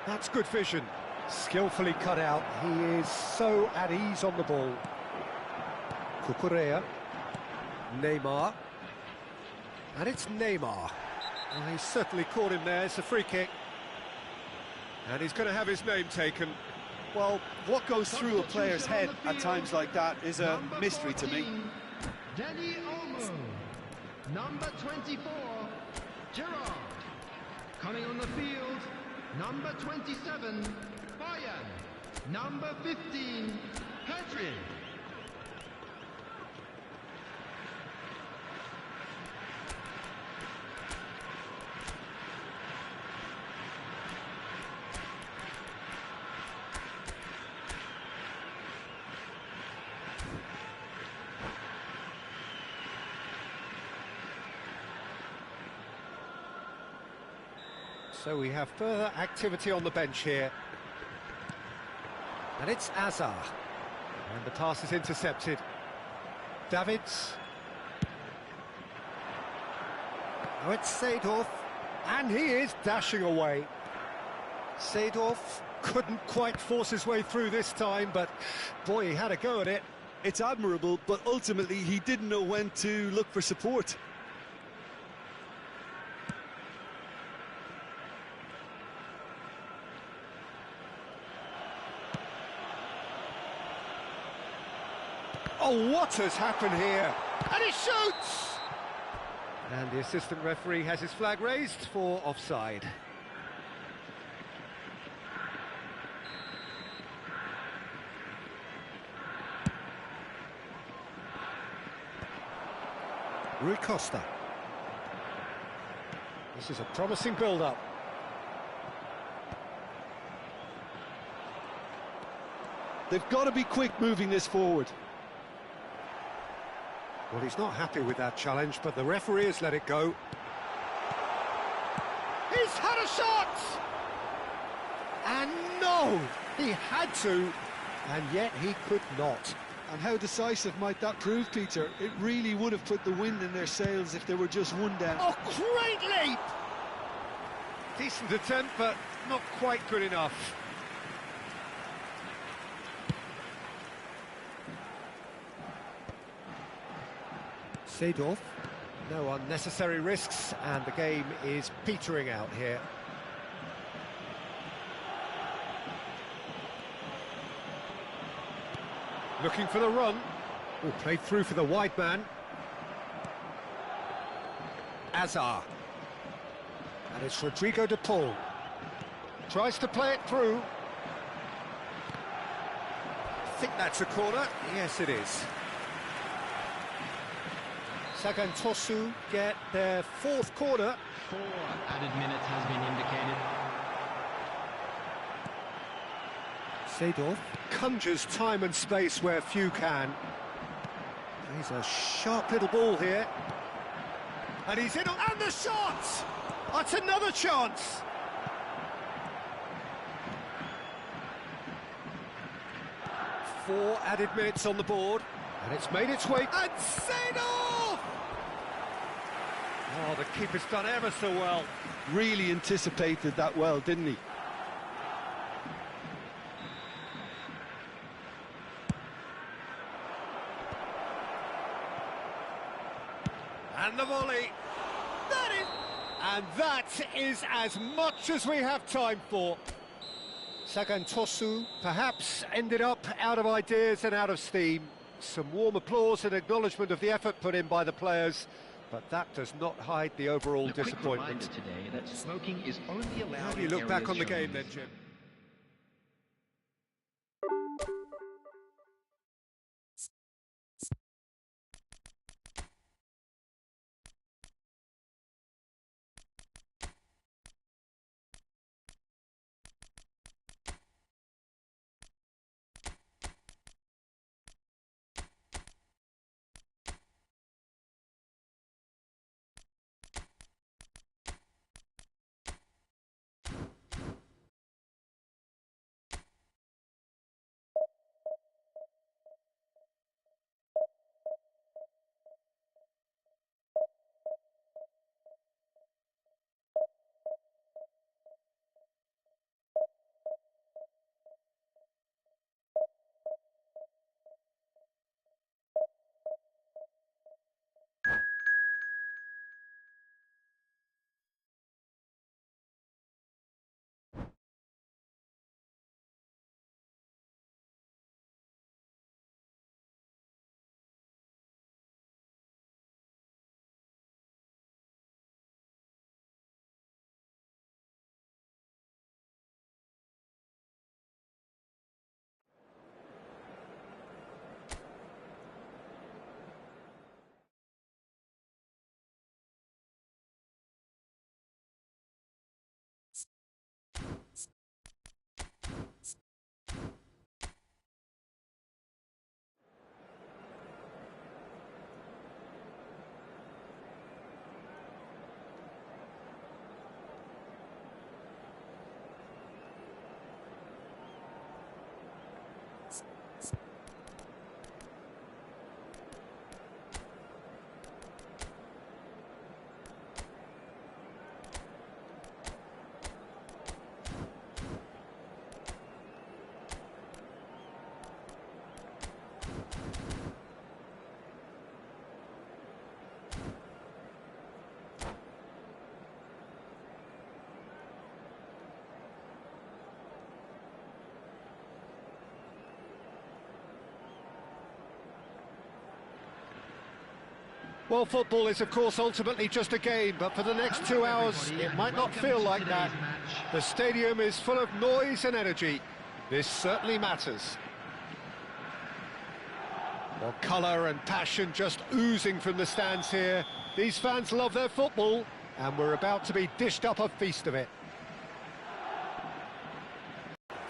That's good vision. Skillfully cut out. He is so at ease on the ball. Cucurella. Neymar. And it's Neymar. Well, he certainly caught him there. It's a free kick. And he's going to have his name taken. Well, what goes through a player's head at times like that is a mystery to me. Dani Olmo. Number 24, Gerrard. Coming on the field, number 27, Bayern, number 15, Patrick. So we have further activity on the bench here. And it's Azar. And the pass is intercepted. Davids. Oh, it's Seedorf. And he is dashing away. Seedorf couldn't quite force his way through this time, but boy, he had a go at it. It's admirable, but ultimately he didn't know when to look for support. Oh, what has happened here? And he shoots! And the assistant referee has his flag raised for offside. Rui Costa. This is a promising build-up. They've got to be quick moving this forward. Well, he's not happy with that challenge, but the referee has let it go. He's had a shot! And no! He had to, and yet he could not. And how decisive might that prove, Peter? It really would have put the wind in their sails if they were just one down. Oh, great leap! Decent attempt, but not quite good enough. Seedorf, no unnecessary risks, and the game is petering out here. Looking for the run. Oh, played through for the wide man. Azar. And it's Rodrigo de Paul. Tries to play it through. I think that's a corner. Yes, it is. Sagan Tosu get their fourth corner. 4 added minutes has been indicated. Seedorf conjures time and space where few can. He's a sharp little ball here. And he's in, and the shot! That's another chance! Four added minutes on the board, and it's made its way, and Seedorf! Oh, the keeper's done ever so well. Really anticipated that well, didn't he? And the volley. And that is as much as we have time for. Sagan Tosu perhaps ended up out of ideas and out of steam. Some warm applause and acknowledgement of the effort put in by the players, but that does not hide the overall disappointment. Today that smoking is only allowed. How do you look back on the game then, Jim? Well, football is, of course, ultimately just a game, but for the next 2 hours, it might not feel like that. The stadium is full of noise and energy. This certainly matters. Well, colour and passion just oozing from the stands here. These fans love their football, and we're about to be dished up a feast of it.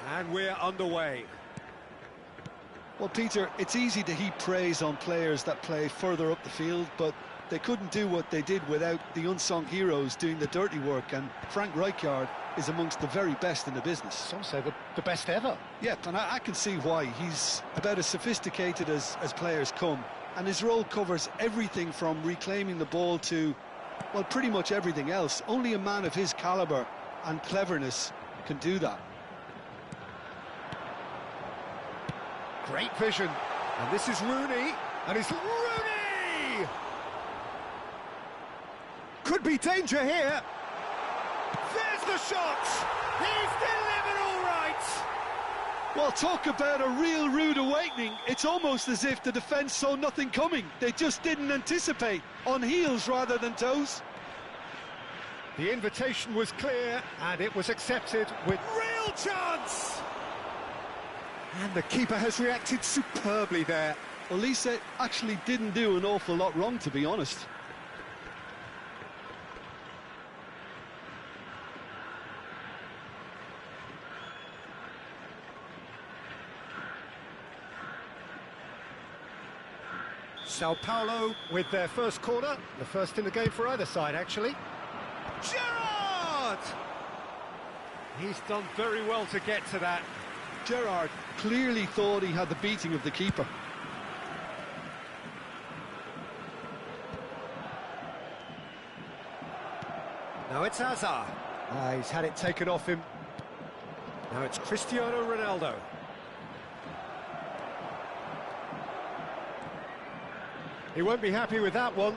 And we're underway. Well, Peter, it's easy to heap praise on players that play further up the field, but they couldn't do what they did without the unsung heroes doing the dirty work, and Frank Rijkaard is amongst the very best in the business. Some say the best ever. Yeah, and I can see why. He's about as sophisticated as players come, and his role covers everything from reclaiming the ball to, well, pretty much everything else. Only a man of his calibre and cleverness can do that. Great vision, and this is Rooney, and it's Rooney! Could be danger here. There's the shot! He's delivered all right! Well, talk about a real rude awakening. It's almost as if the defence saw nothing coming. They just didn't anticipate, on heels rather than toes. The invitation was clear, and it was accepted with real chance! And the keeper has reacted superbly there. Olise actually didn't do an awful lot wrong, to be honest. Sao Paulo with their first corner, the first in the game for either side, actually. Gerrard! He's done very well to get to that. Gerrard clearly thought he had the beating of the keeper. Now it's Hazard. He's had it taken off him. Now it's Cristiano Ronaldo. He won't be happy with that one.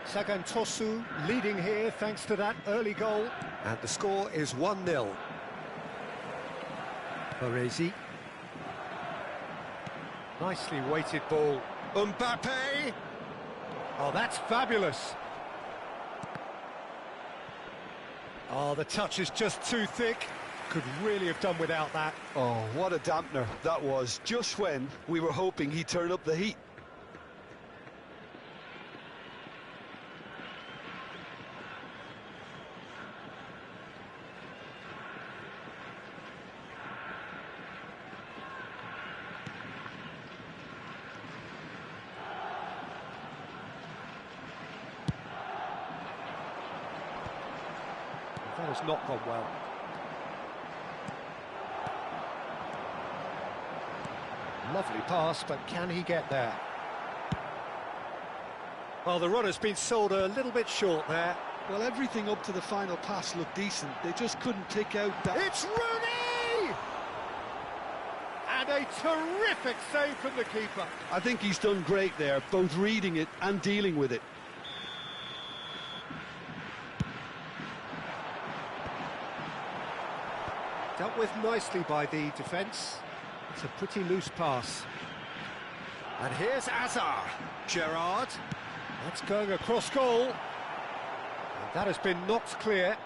Sagan Tosu leading here thanks to that early goal. And the score is 1-0. Baresi. Nicely weighted ball. Mbappe! Oh, that's fabulous. Oh, the touch is just too thick. Could really have done without that. Oh, what a dampener that was, just when we were hoping he'd turn up the heat. That has not gone well. Lovely pass, but can he get there? Well, the runner's been sold a little bit short there. Well, everything up to the final pass looked decent. They just couldn't pick out that... It's Rooney! And a terrific save from the keeper. I think he's done great there, both reading it and dealing with it. Dealt with nicely by the defence. It's a pretty loose pass. And here's Hazard. Gerrard. That's going across goal. And that has been knocked clear.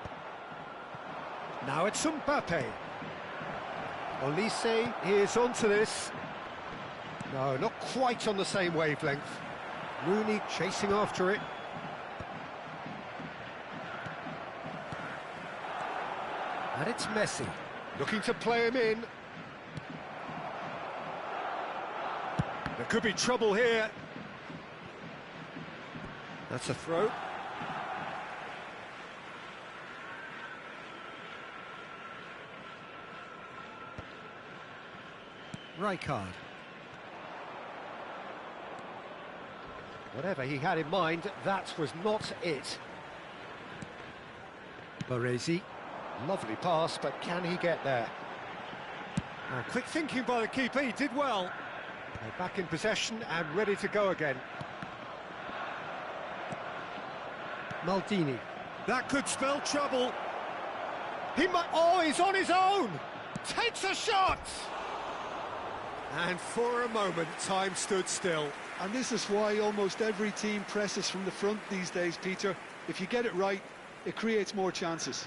Now it's Mbappe. Olise is onto this. No, not quite on the same wavelength. Rooney chasing after it. And it's Messi. Looking to play him in. There could be trouble here. That's a throw. Rijkaard. Whatever he had in mind, that was not it. Baresi. Lovely pass, but can he get there? Oh, quick thinking by the keeper, he did well. They're back in possession and ready to go again. Maldini. That could spell trouble. He might... Oh, he's on his own! Takes a shot! And for a moment, time stood still. And this is why almost every team presses from the front these days, Peter. If you get it right, it creates more chances.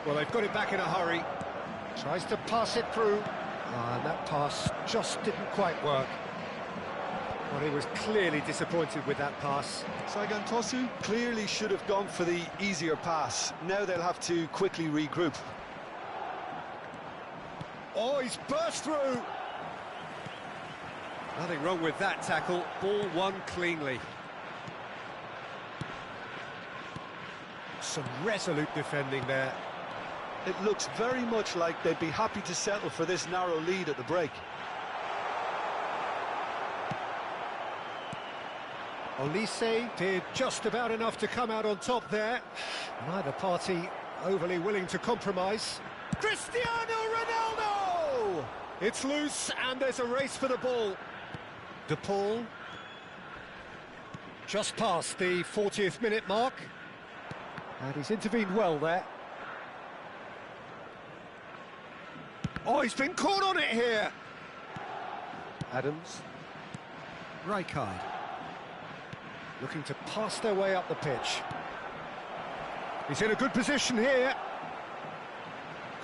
Well, they've got it back in a hurry. Tries to pass it through. And that pass just didn't quite work. Well, he was clearly disappointed with that pass. Sagan Tosu clearly should have gone for the easier pass. Now they'll have to quickly regroup. Oh, he's burst through. Nothing wrong with that tackle. Ball won cleanly. Some resolute defending there. It looks very much like they'd be happy to settle for this narrow lead at the break. Olise did just about enough to come out on top there. Neither party overly willing to compromise. Cristiano Ronaldo! It's loose and there's a race for the ball. De Paul. Just past the 40th minute mark. And he's intervened well there. Oh, he's been caught on it here. Adams. Rijkaard. Looking to pass their way up the pitch. He's in a good position here.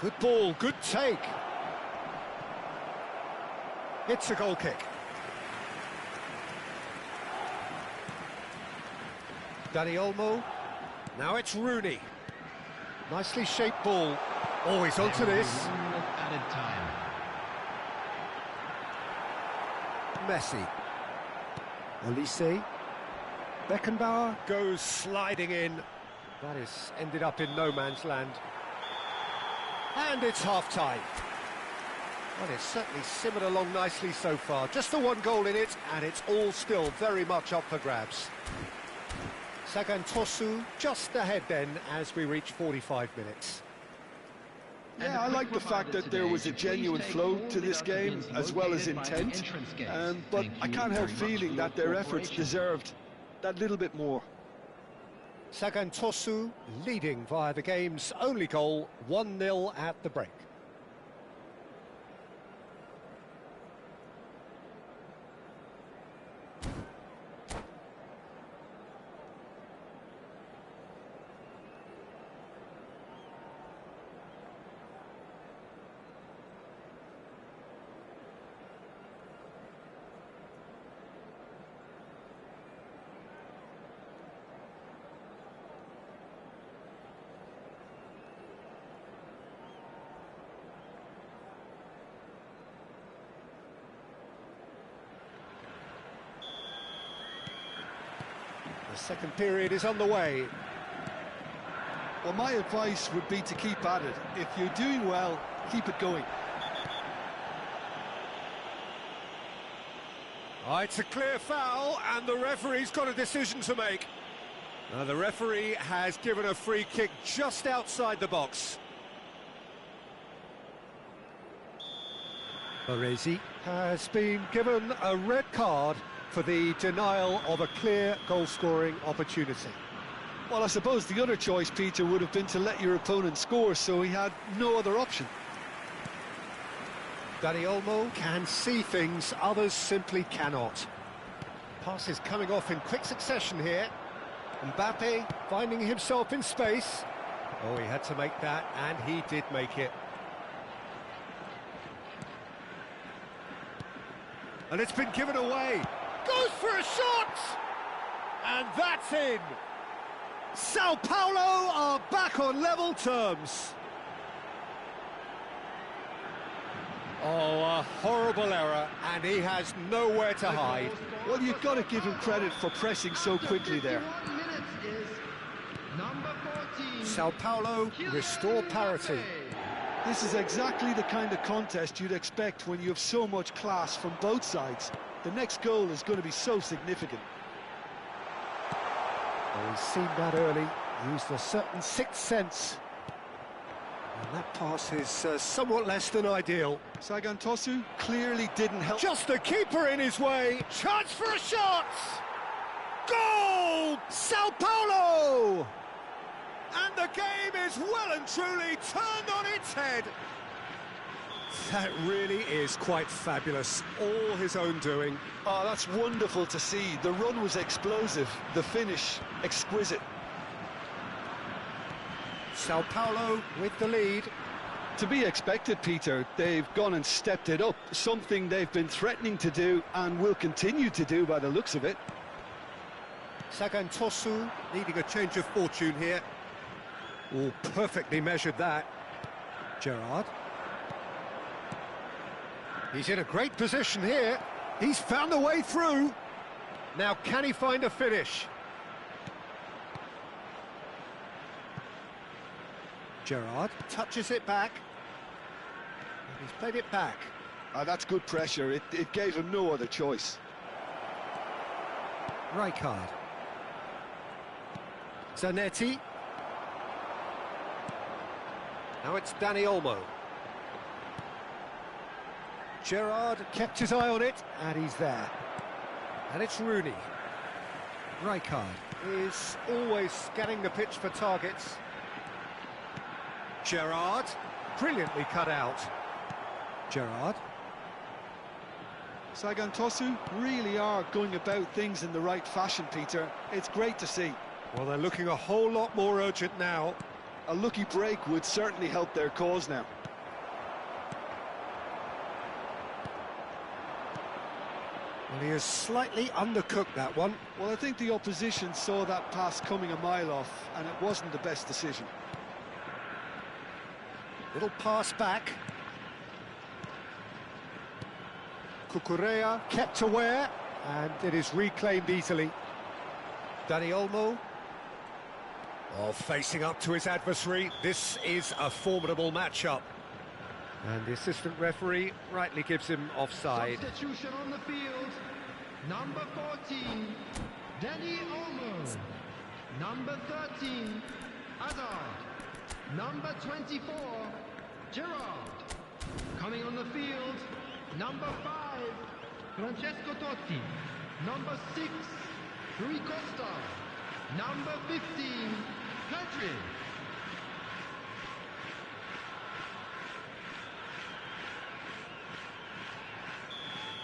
Good ball, good take. It's a goal kick. Dani Olmo. Now it's Rooney. Nicely shaped ball. Oh, he's onto this. Added time. Messi. Olise. Beckenbauer goes sliding in. That is ended up in no man's land. And it's half-time. Well, it's certainly simmered along nicely so far. Just the one goal in it, and it's all still very much up for grabs. Sagan Tosu just ahead then as we reach 45 minutes. Yeah, I like the fact that there was a genuine flow to this game as well as intent, but I can't help feeling that their efforts deserved that little bit more. Sagan Tosu leading via the game's only goal, 1-0 at the break. The second period is on the way. Well, my advice would be to keep at it. If you're doing well, keep it going. Oh, it's a clear foul, and the referee's got a decision to make. Now, the referee has given a free kick just outside the box. Baresi has been given a red card for the denial of a clear goal-scoring opportunity. Well, I suppose the other choice, Peter, would have been to let your opponent score, so he had no other option. Dani Olmo can see things others simply cannot. Passes coming off in quick succession here. Mbappe finding himself in space. Oh, he had to make that, and he did make it. And it's been given away. Goes for a shot! And that's in! Sao Paulo are back on level terms. Oh, a horrible error, and he has nowhere to hide. Well, you've got to give him credit for pressing so quickly there. Sao Paulo restore parity. This is exactly the kind of contest you'd expect when you have so much class from both sides. The next goal is going to be so significant. Well, he's seen that early, used a certain sixth sense. And that pass is somewhat less than ideal. Sagan Tosu clearly didn't help. Just the keeper in his way. Chance for a shot! Goal! Sao Paulo! And the game is well and truly turned on its head. That really is quite fabulous. All his own doing. Oh, that's wonderful to see. The run was explosive, the finish exquisite. Sao Paulo with the lead. To be expected, Peter. They've gone and stepped it up, something they've been threatening to do and will continue to do by the looks of it. Sagan Tosu needing a change of fortune here. Oh, perfectly measured that. Gerrard. He's in a great position here. He's found a way through. Now, can he find a finish? Gerrard touches it back. And he's played it back. That's good pressure. It gave him no other choice. Rijkaard. Zanetti. Now it's Dani Olmo. Gerrard kept his eye on it, and he's there. And it's Rooney. Rijkaard is always scanning the pitch for targets. Gerrard, brilliantly cut out. Gerrard. Sagan Tosu really are going about things in the right fashion, Peter. It's great to see. Well, they're looking a whole lot more urgent now. A lucky break would certainly help their cause now. Well, he has slightly undercooked that one. Well, I think the opposition saw that pass coming a mile off, and it wasn't the best decision. Little pass back. Cucurella kept aware, and it is reclaimed easily. Dani Olmo. Oh, facing up to his adversary. This is a formidable matchup. And the assistant referee rightly gives him offside. Substitution on the field. Number 14, Dani Olmo. Number 13, Hazard. Number 24, Gerrard. Coming on the field, number 5, Francesco Totti. Number 6, Rui Costa. Number 15, Pedri.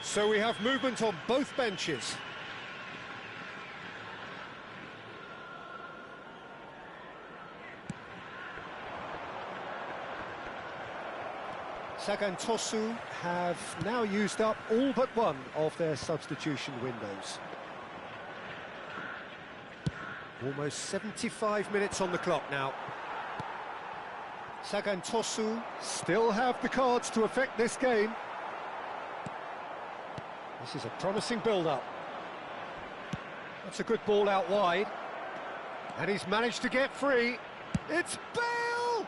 So we have movement on both benches. Sagan Tosu have now used up all but one of their substitution windows. Almost 75 minutes on the clock now. Sagan Tosu still have the cards to affect this game. This is a promising build-up. That's a good ball out wide. And he's managed to get free. It's Bale!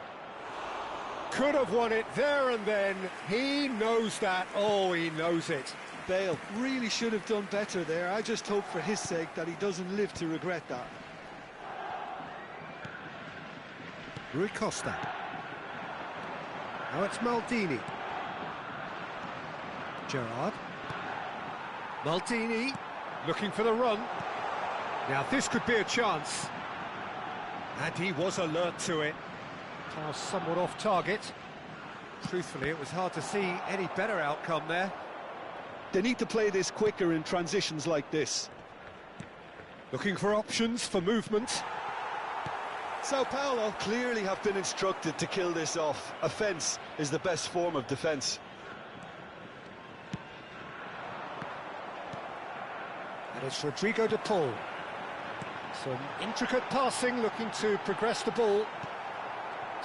Could have won it there and then. He knows that. Oh, he knows it. Bale really should have done better there. I just hope for his sake that he doesn't live to regret that. Rui Costa. Now it's Maldini. Gerrard. Maldini looking for the run. Now this could be a chance. And he was alert to it. Pass somewhat off target. Truthfully, it was hard to see any better outcome there. They need to play this quicker in transitions like this. Looking for options for movement. Sao Paulo clearly have been instructed to kill this off. Offence is the best form of defence. And it's Rodrigo de Paul. Some intricate passing, looking to progress the ball.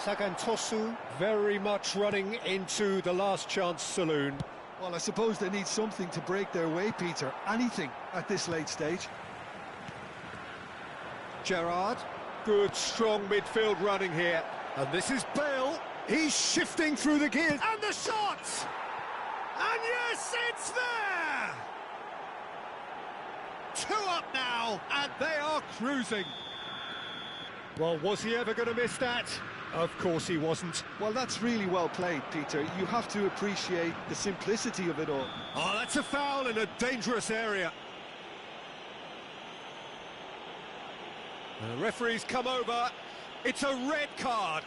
Sagantosu very much running into the last chance saloon. Well, I suppose they need something to break their way, Peter. Anything at this late stage. Gerrard, good strong midfield running here. And this is Bale, he's shifting through the gears. And the shot! And yes, it's there! 2 up now, and they are cruising. Well, was he ever going to miss that? Of course he wasn't. Well, that's really well played, Peter. You have to appreciate the simplicity of it all. Oh, that's a foul in a dangerous area. And the referee's come over. It's a red card.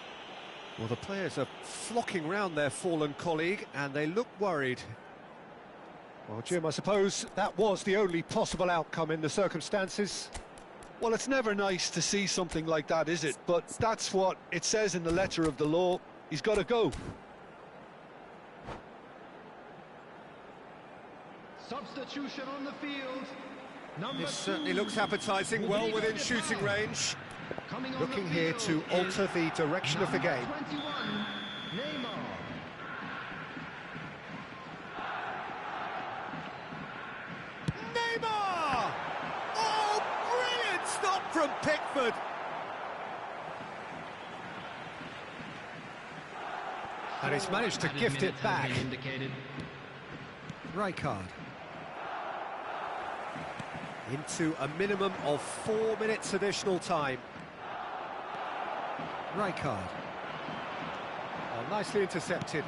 Well, the players are flocking round their fallen colleague, and they look worried. Well, Jim, I suppose that was the only possible outcome in the circumstances. Well, it's never nice to see something like that, is it? But that's what it says in the letter of the law. He's got to go. Substitution on the field. This certainly looks appetising, well within shooting range. Looking here to alter the direction of the game. 21, Neymar. Neymar! Oh, brilliant stop from Pickford. And he's managed to gift it back. Rijkaard. Into a minimum of 4 minutes additional time. Rijkaard. Oh, nicely intercepted.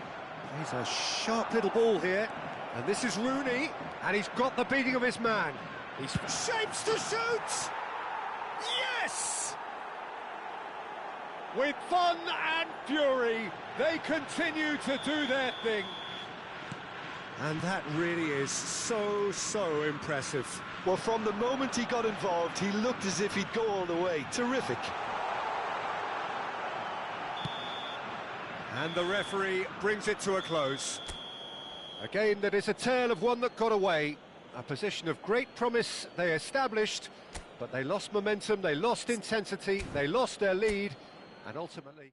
He's a sharp little ball here. And this is Rooney. And he's got the beating of his man. He's shapes to shoot! Yes! With fun and fury, they continue to do their thing. And that really is so impressive. Well, from the moment he got involved, he looked as if he'd go all the way. Terrific. And the referee brings it to a close. A game that is a tale of one that got away. A position of great promise they established, but they lost momentum, they lost intensity, they lost their lead, and ultimately...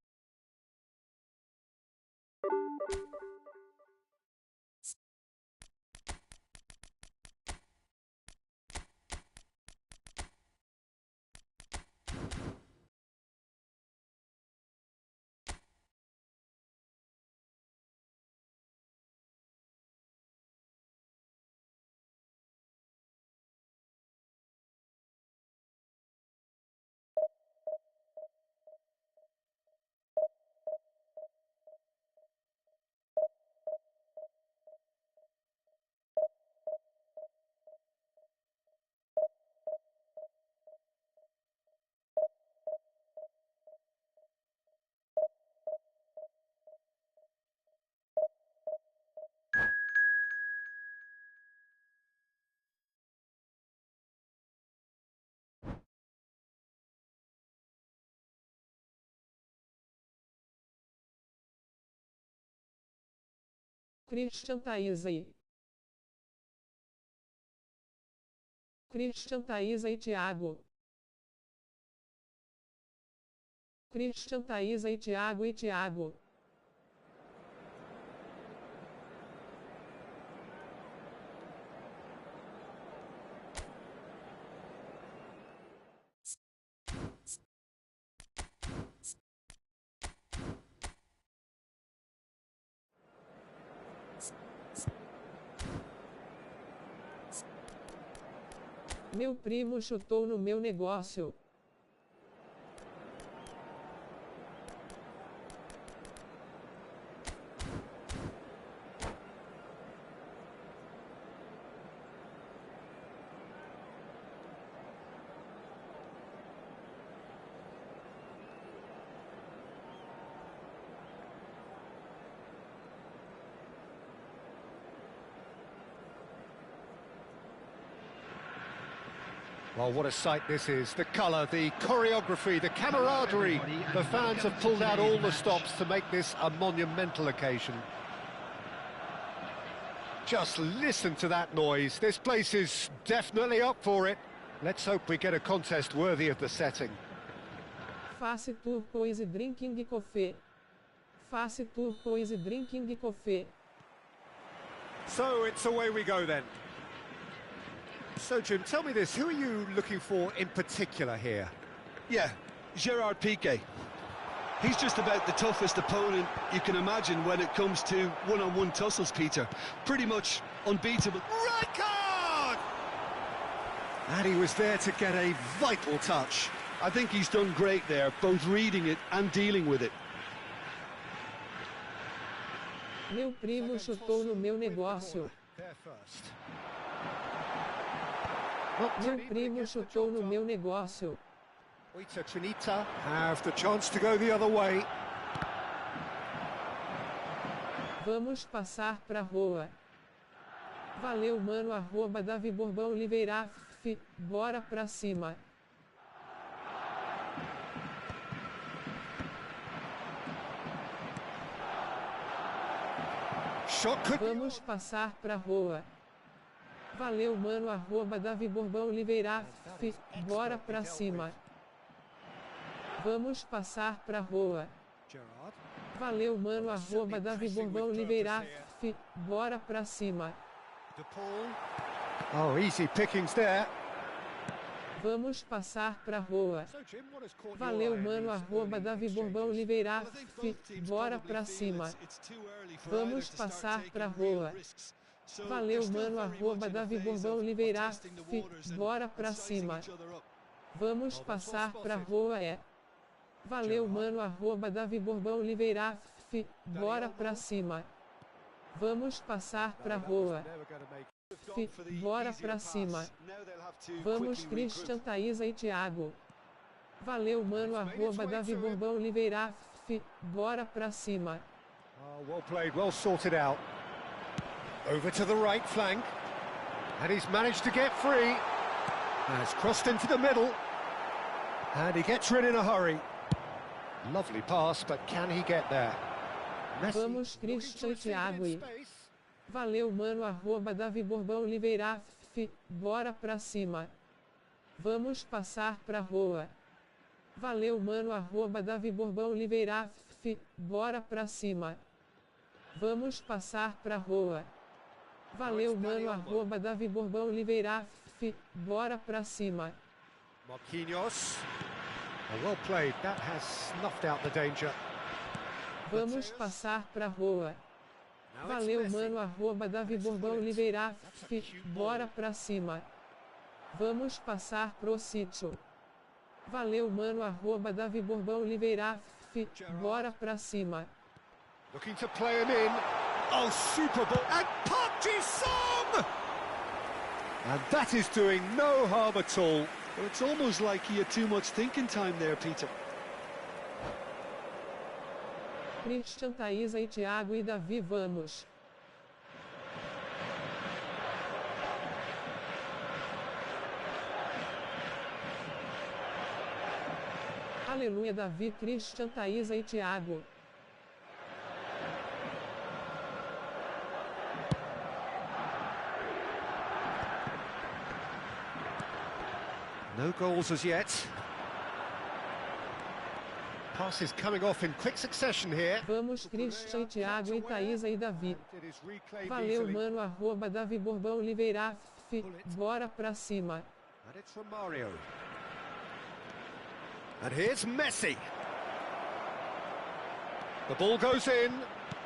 Christian Thaisa e Thiago. Christian Thaisa e Thiago. Meu primo chutou no meu negócio. Well, what a sight this is. The colour, the choreography, the camaraderie. The fans have pulled out all the stops to make this a monumental occasion. Just listen to that noise. This place is definitely up for it. Let's hope we get a contest worthy of the setting. Face turquoise drinking coffee. Face turquoise drinking coffee. So it's away we go then. So Jim, tell me this, who are you looking for in particular here? Yeah, Gerard Piqué. He's just about the toughest opponent you can imagine when it comes to one-on-one tussles, Peter. Pretty much unbeatable. Right card! And he was there to get a vital touch. I think he's done great there, both reading it and dealing with it. Meu primo chutou no meu negócio. Meu primo chutou no meu negócio. Trinita have the chance to go the other way. Vamos passar pra rua. Valeu, mano, arroba Davi Borbão Oliveira, bora pra cima. Vamos passar pra rua. Valeu, mano, arroba Davi Borbão Oliveira, bora pra cima. Vamos passar pra rua. Valeu, mano, arroba Davi Borbão Oliveira, bora pra cima. Oh, easy pickings there. Vamos passar pra rua. Valeu, mano, arroba Davi Borbão Oliveira, bora pra cima. Vamos passar pra rua. Valeu, mano, arroba Davi Borbão Oliveira, bora pra cima. Vamos passar pra rua Valeu, mano, arroba Davi Borbão Oliveira, bora pra cima. Vamos passar pra rua. Bora pra cima. Vamos, Christian, Thaisa e Thiago. Valeu, mano, arroba Davi Borbão Oliveira, bora pra cima. Well played, well sorted out. Over to the right flank. And he's managed to get free. Has crossed into the middle. And he gets rid in a hurry. Lovely pass, but can he get there? Vamos, Christian e Thiago e... Valeu, mano, arroba Davi Borbão Oliveira, bora pra cima. Vamos passar pra rua. Valeu, mano, arroba Davi Borbão Oliveira, bora pra cima. Vamos passar pra rua. Valeu, mano, arroba Davi Borbão Oliveira, bora pra cima. Marquinhos. Well played, that has snuffed out the danger. Vamos passar pra rua. Valeu, mano, arroba Davi Borbão Oliveira, bora pra cima. Vamos passar pro sítio. Valeu, mano, arroba Davi Borbão Oliveira, bora pra cima. Looking to play him in. Oh, super ball. And Park Ji-sung! And that is doing no harm at all. Well, it's almost like he had too much thinking time there, Peter. Christian, Thaisa e Thiago e Davi, vamos. Aleluia, Davi, Christian, Thaisa e Thiago. No goals as yet. Passes coming off in quick succession here. Vamos, Christian, Thiago e Thaisa e Davi. Valeu, mano, arroba Davi Borbão Oliveira, bora pra cima. And it's from Mario. And here's Messi. The ball goes in.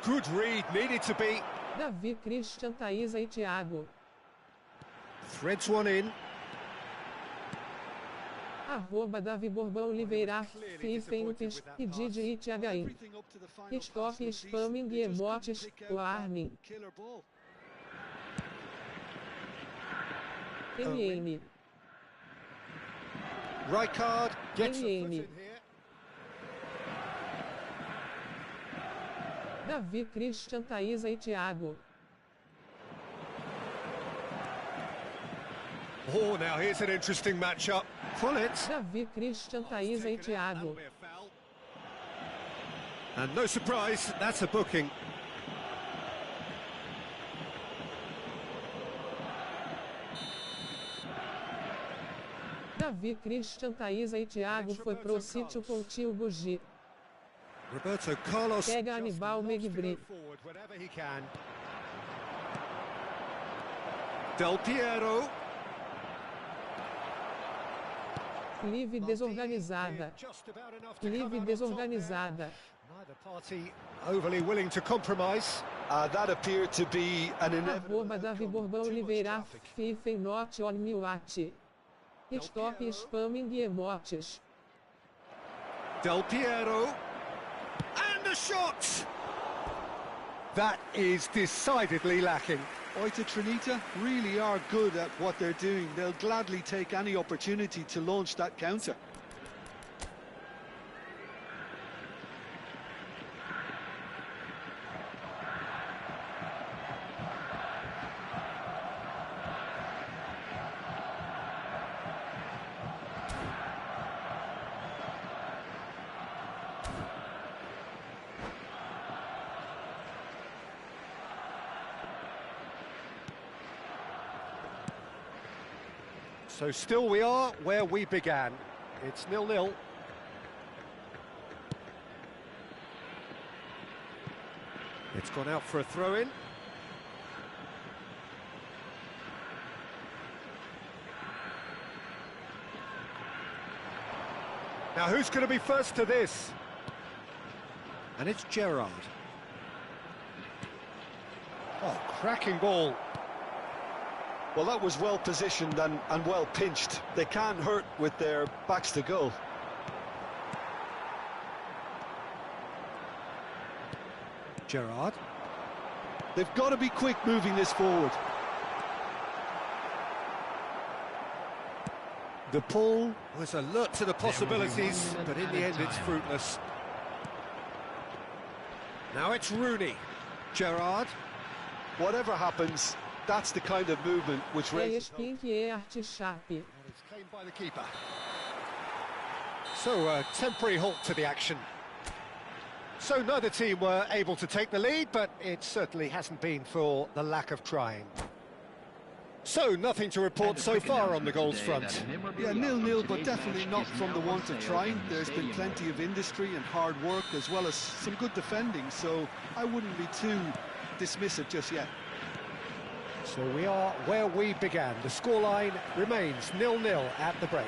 Good read, needed to be. Davi, Christian, Thaisa e Thiago. Threads one in. Arroba Davi Borbão Oliveira, Filipenses, e Didi e THI. Stop spamming emotes, warning. MM. Right card, gets the foot MM. in here. Davi, Christian, Thaisa e Thiago. Oh, now here's an interesting matchup. Pull it. Davi, Christian, Thaisa e Thiago. And no surprise, that's a booking. Davi, Christian, Thaisa e Thiago foi pro sítio com o tio Gugi. Roberto Carlos Pega Anibal Megbri. Del Piero. Live desorganizada. Live desorganizada. Neither party overly willing to compromise. That appeared to be an inevitable Arroba Davi outcome. Bourbon Too much Oliveira, traffic. FIFA not on me watch. Stop spamming emotes. Del Piero. And a shot! That is decidedly lacking. Oita Trinita really are good at what they're doing. They'll gladly take any opportunity to launch that counter. So still we are where we began. It's 0-0. It's gone out for a throw-in. Now who's going to be first to this? And it's Gerrard. Oh, cracking ball. Well, that was well positioned and well pinched. They can't hurt with their backs to goal. Gerrard. They've got to be quick moving this forward. The pull was alert to the possibilities, but in the end it's fruitless. Now it's Rooney. Gerrard. Whatever happens, that's the kind of movement which raises hope. Pink e arte chape. It's claimed by the keeper. So a temporary halt to the action. So neither team were able to take the lead, but it certainly hasn't been for the lack of trying. So nothing to report so far on the goals front. Yeah, 0-0, but definitely not from the want of trying. There's been plenty of industry and hard work, as well as some good defending, so I wouldn't be too dismissive just yet. So we are where we began. The scoreline remains 0-0 at the break.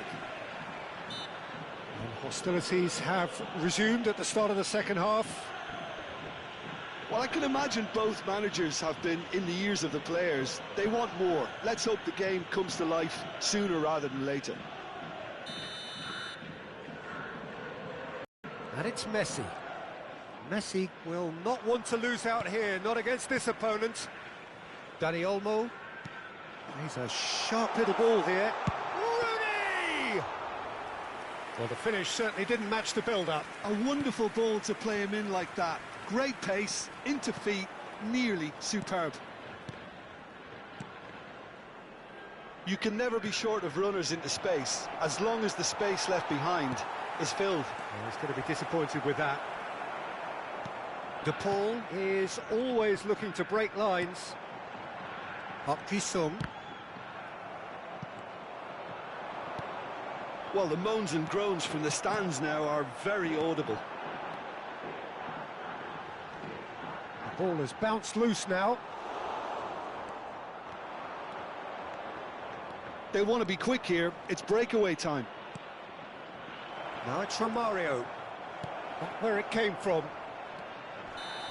And hostilities have resumed at the start of the second half. Well, I can imagine both managers have been in the ears of the players. They want more. Let's hope the game comes to life sooner rather than later. And it's Messi. Messi will not want to lose out here, not against this opponent. Dani Olmo. He's a sharp little ball here. Rooney! Well, the finish certainly didn't match the build-up. A wonderful ball to play him in like that. Great pace, into feet, nearly superb. You can never be short of runners into space, as long as the space left behind is filled. Well, he's going to be disappointed with that. De Paul is always looking to break lines. Park Ji-sung. Well, the moans and groans from the stands now are very audible. The ball has bounced loose now. They want to be quick here. It's breakaway time. Now it's Romario. Not where it came from.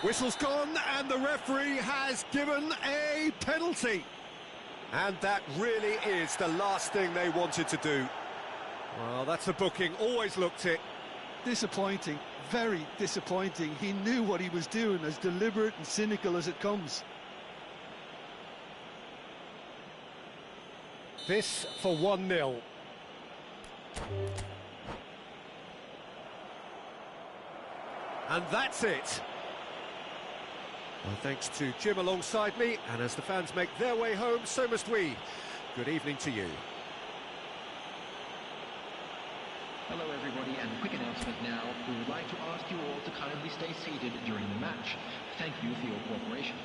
Whistle's gone, and the referee has given a penalty. And that really is the last thing they wanted to do. Well, that's a booking, always looked it. Disappointing, very disappointing. He knew what he was doing, as deliberate and cynical as it comes. This for 1-0. And that's it. Well, thanks to Jim alongside me, and as the fans make their way home, so must we. Good evening to you. Hello everybody, and a quick announcement now. We would like to ask you all to kindly stay seated during the match. Thank you for your cooperation.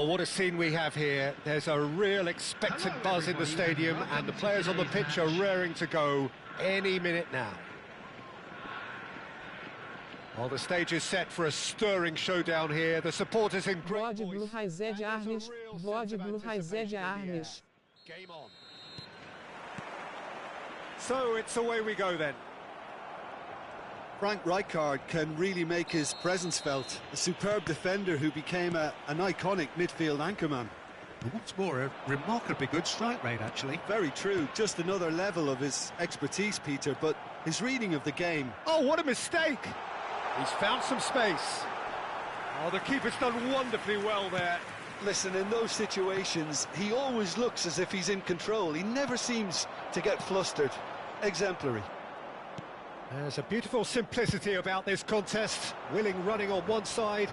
Well, what a scene we have here. There's a real expectant buzz in the stadium, and the players on the pitch are raring to go any minute now. Well, the stage is set for a stirring showdown here. The supporters in great Vode Blue Raizé de Arnes, Vode Blue Raizé de Arnes. Game on. So it's away we go then. Frank Rijkaard can really make his presence felt. A superb defender who became an iconic midfield anchorman. And what's more, a remarkably good strike rate, actually. Very true. Just another level of his expertise, Peter, but his reading of the game. Oh, what a mistake! He's found some space. Oh, the keeper's done wonderfully well there. Listen, in those situations, he always looks as if he's in control. He never seems to get flustered. Exemplary. There's a beautiful simplicity about this contest. Willing running on one side,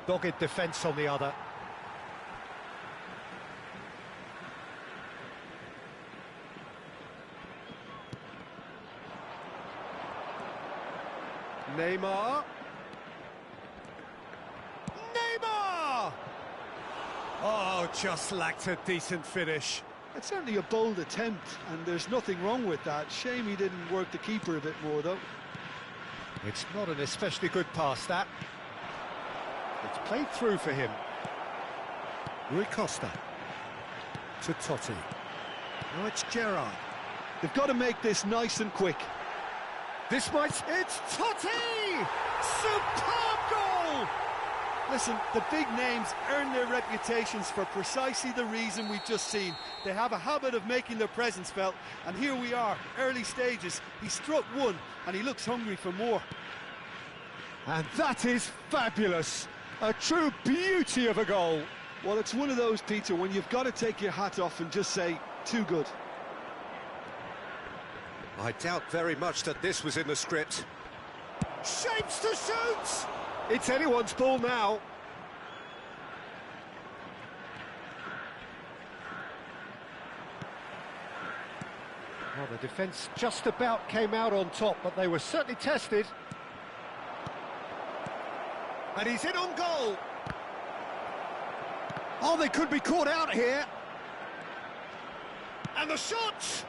dogged defence on the other. Neymar. Neymar! Oh, just lacked a decent finish. It's certainly a bold attempt, and there's nothing wrong with that. Shame he didn't work the keeper a bit more, though. It's not an especially good pass, that. It's played through for him. Rui Costa. To Totti. Now it's Gerrard. They've got to make this nice and quick. This might... It's Totti! Superb goal! Listen, the big names earn their reputations for precisely the reason we've just seen. They have a habit of making their presence felt, and here we are, early stages. He struck one, and he looks hungry for more. And that is fabulous. A true beauty of a goal. Well, it's one of those, Peter, when you've got to take your hat off and just say, too good. I doubt very much that this was in the script. Shapes to shoot! It's anyone's ball now. Well, the defence just about came out on top, but they were certainly tested. And he's in on goal. Oh, they could be caught out here. And the shot!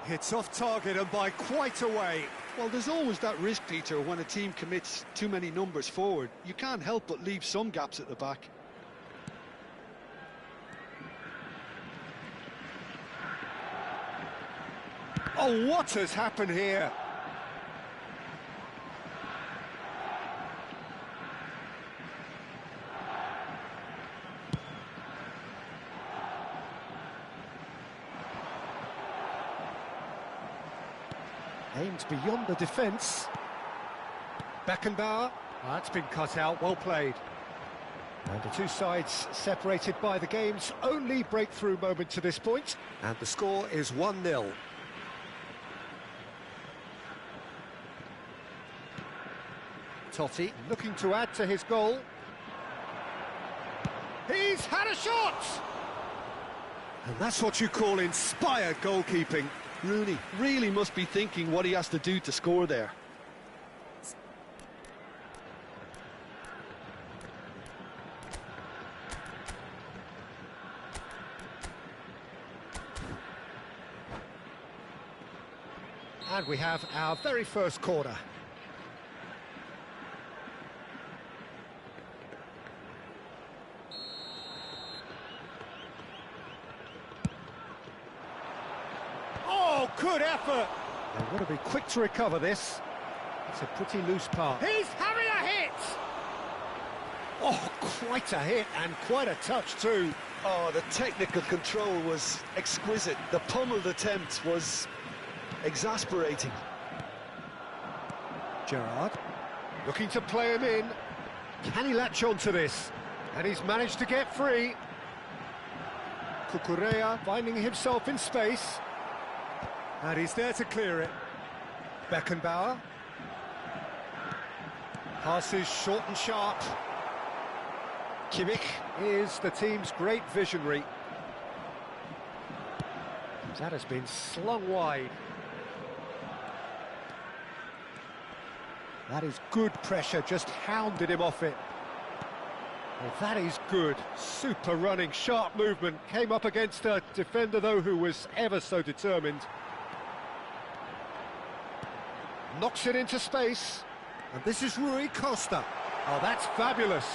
Hits off target and by quite a way. Well, there's always that risk, Peter, when a team commits too many numbers forward. You can't help but leave some gaps at the back. Oh, what has happened here? Aimed beyond the defence. Beckenbauer. That's been cut out, well played. And the two sides separated by the game's only breakthrough moment to this point. And the score is 1-0. Totti looking to add to his goal. He's had a shot! And that's what you call inspired goalkeeping. Rooney really must be thinking what he has to do to score there. And we have our very first corner. Oh, good effort! They want to be quick to recover this. It's a pretty loose pass. He's having a hit! Oh, quite a hit and quite a touch too. Oh, the technical control was exquisite. The pummeled attempt was exasperating. Gerrard looking to play him in. Can he latch on to this? And he's managed to get free. Cucurella finding himself in space. And he's there to clear it. Beckenbauer. Passes short and sharp. Kimmich is the team's great visionary. That has been slung wide. That is good pressure, just hounded him off it. Well, that is good. Super running, sharp movement. Came up against a defender, though, who was ever so determined. Knocks it into space. And this is Rui Costa. Oh, that's fabulous.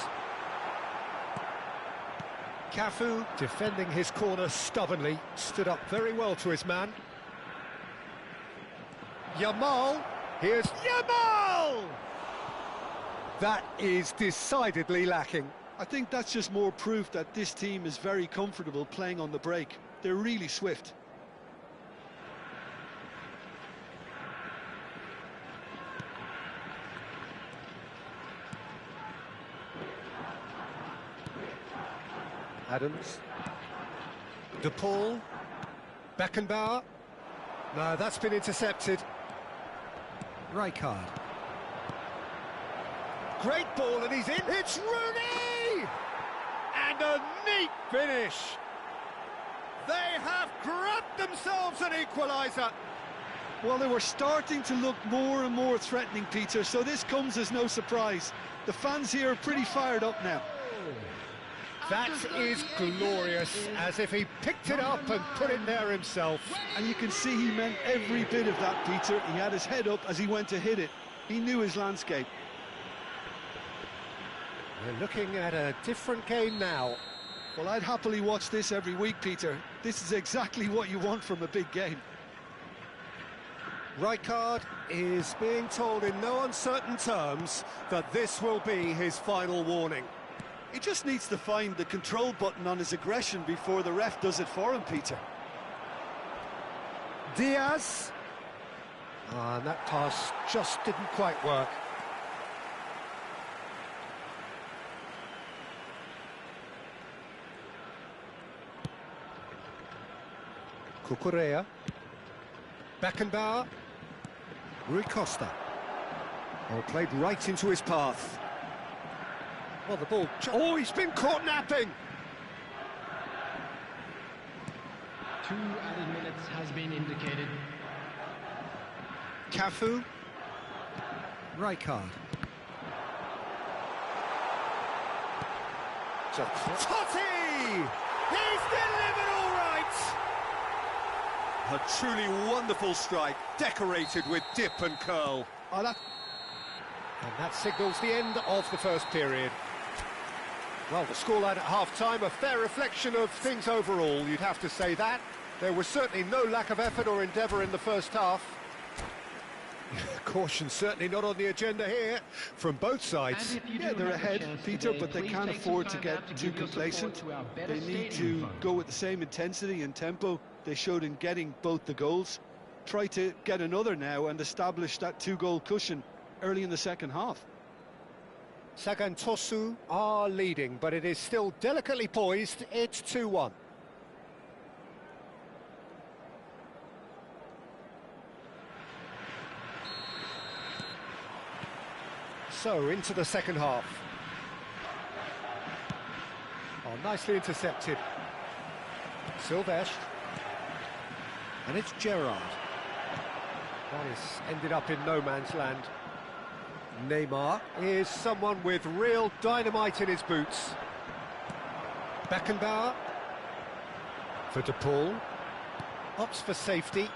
Cafu, defending his corner stubbornly, stood up very well to his man. Yamal, here's Yamal! That is decidedly lacking. I think that's just more proof that this team is very comfortable playing on the break. They're really swift. Adams. De Paul. Beckenbauer. No, that's been intercepted. Rijkaard. Great ball, and he's in. It's Rooney! And a neat finish. They have grabbed themselves an equaliser. Well, they were starting to look more and more threatening, Peter, so this comes as no surprise. The fans here are pretty fired up now. That is glorious, as if he picked it up and put it there himself. And you can see he meant every bit of that, Peter. He had his head up as he went to hit it. He knew his landscape. We're looking at a different game now. Well, I'd happily watch this every week, Peter. This is exactly what you want from a big game. Rijkaard is being told in no uncertain terms that this will be his final warning. He just needs to find the control button on his aggression before the ref does it for him, Peter. Diaz. And that pass just didn't quite work. Cucurella. Beckenbauer. Rui Costa. Oh, played right into his path. Well, the ball... Oh, he's been caught napping! 2 added minutes has been indicated. Cafu. Rijkaard. Totti! He's delivered all right! A truly wonderful strike, decorated with dip and curl. Oh, And that signals the end of the first period. Well, the scoreline at half-time, a fair reflection of things overall, you'd have to say that. There was certainly no lack of effort or endeavour in the first half. Caution certainly not on the agenda here, from both sides. Yeah, they're ahead, Peter, but they can't afford to get too complacent. They need to go with the same intensity and tempo they showed in getting both the goals. Try to get another now and establish that 2-goal cushion early in the second half. Sagan Tosu are leading, but it is still delicately poised. It's 2-1. So, into the second half. Oh, nicely intercepted. Silvestre. And it's Gerrard. That has ended up in no man's land. Neymar is someone with real dynamite in his boots. Beckenbauer for De Paul. Opts for safety.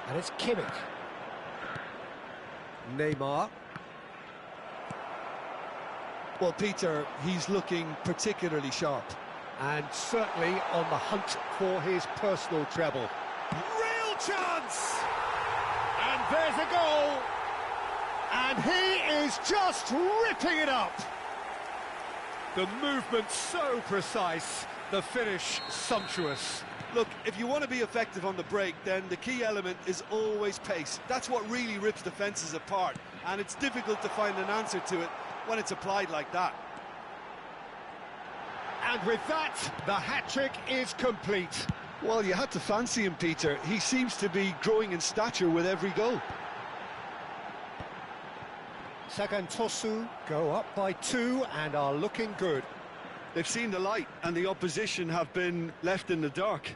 And it's Kimmich. Neymar. Well, Peter, he's looking particularly sharp. And certainly on the hunt for his personal treble. Real chance! And there's a goal! And he is just ripping it up! The movement so precise, the finish sumptuous. Look, if you want to be effective on the break, then the key element is always pace. That's what really rips defences apart, and it's difficult to find an answer to it when it's applied like that. And with that, the hat-trick is complete. Well, you had to fancy him, Peter. He seems to be growing in stature with every goal. Sagan Tosu go up by 2 and are looking good. They've seen the light, and the opposition have been left in the dark.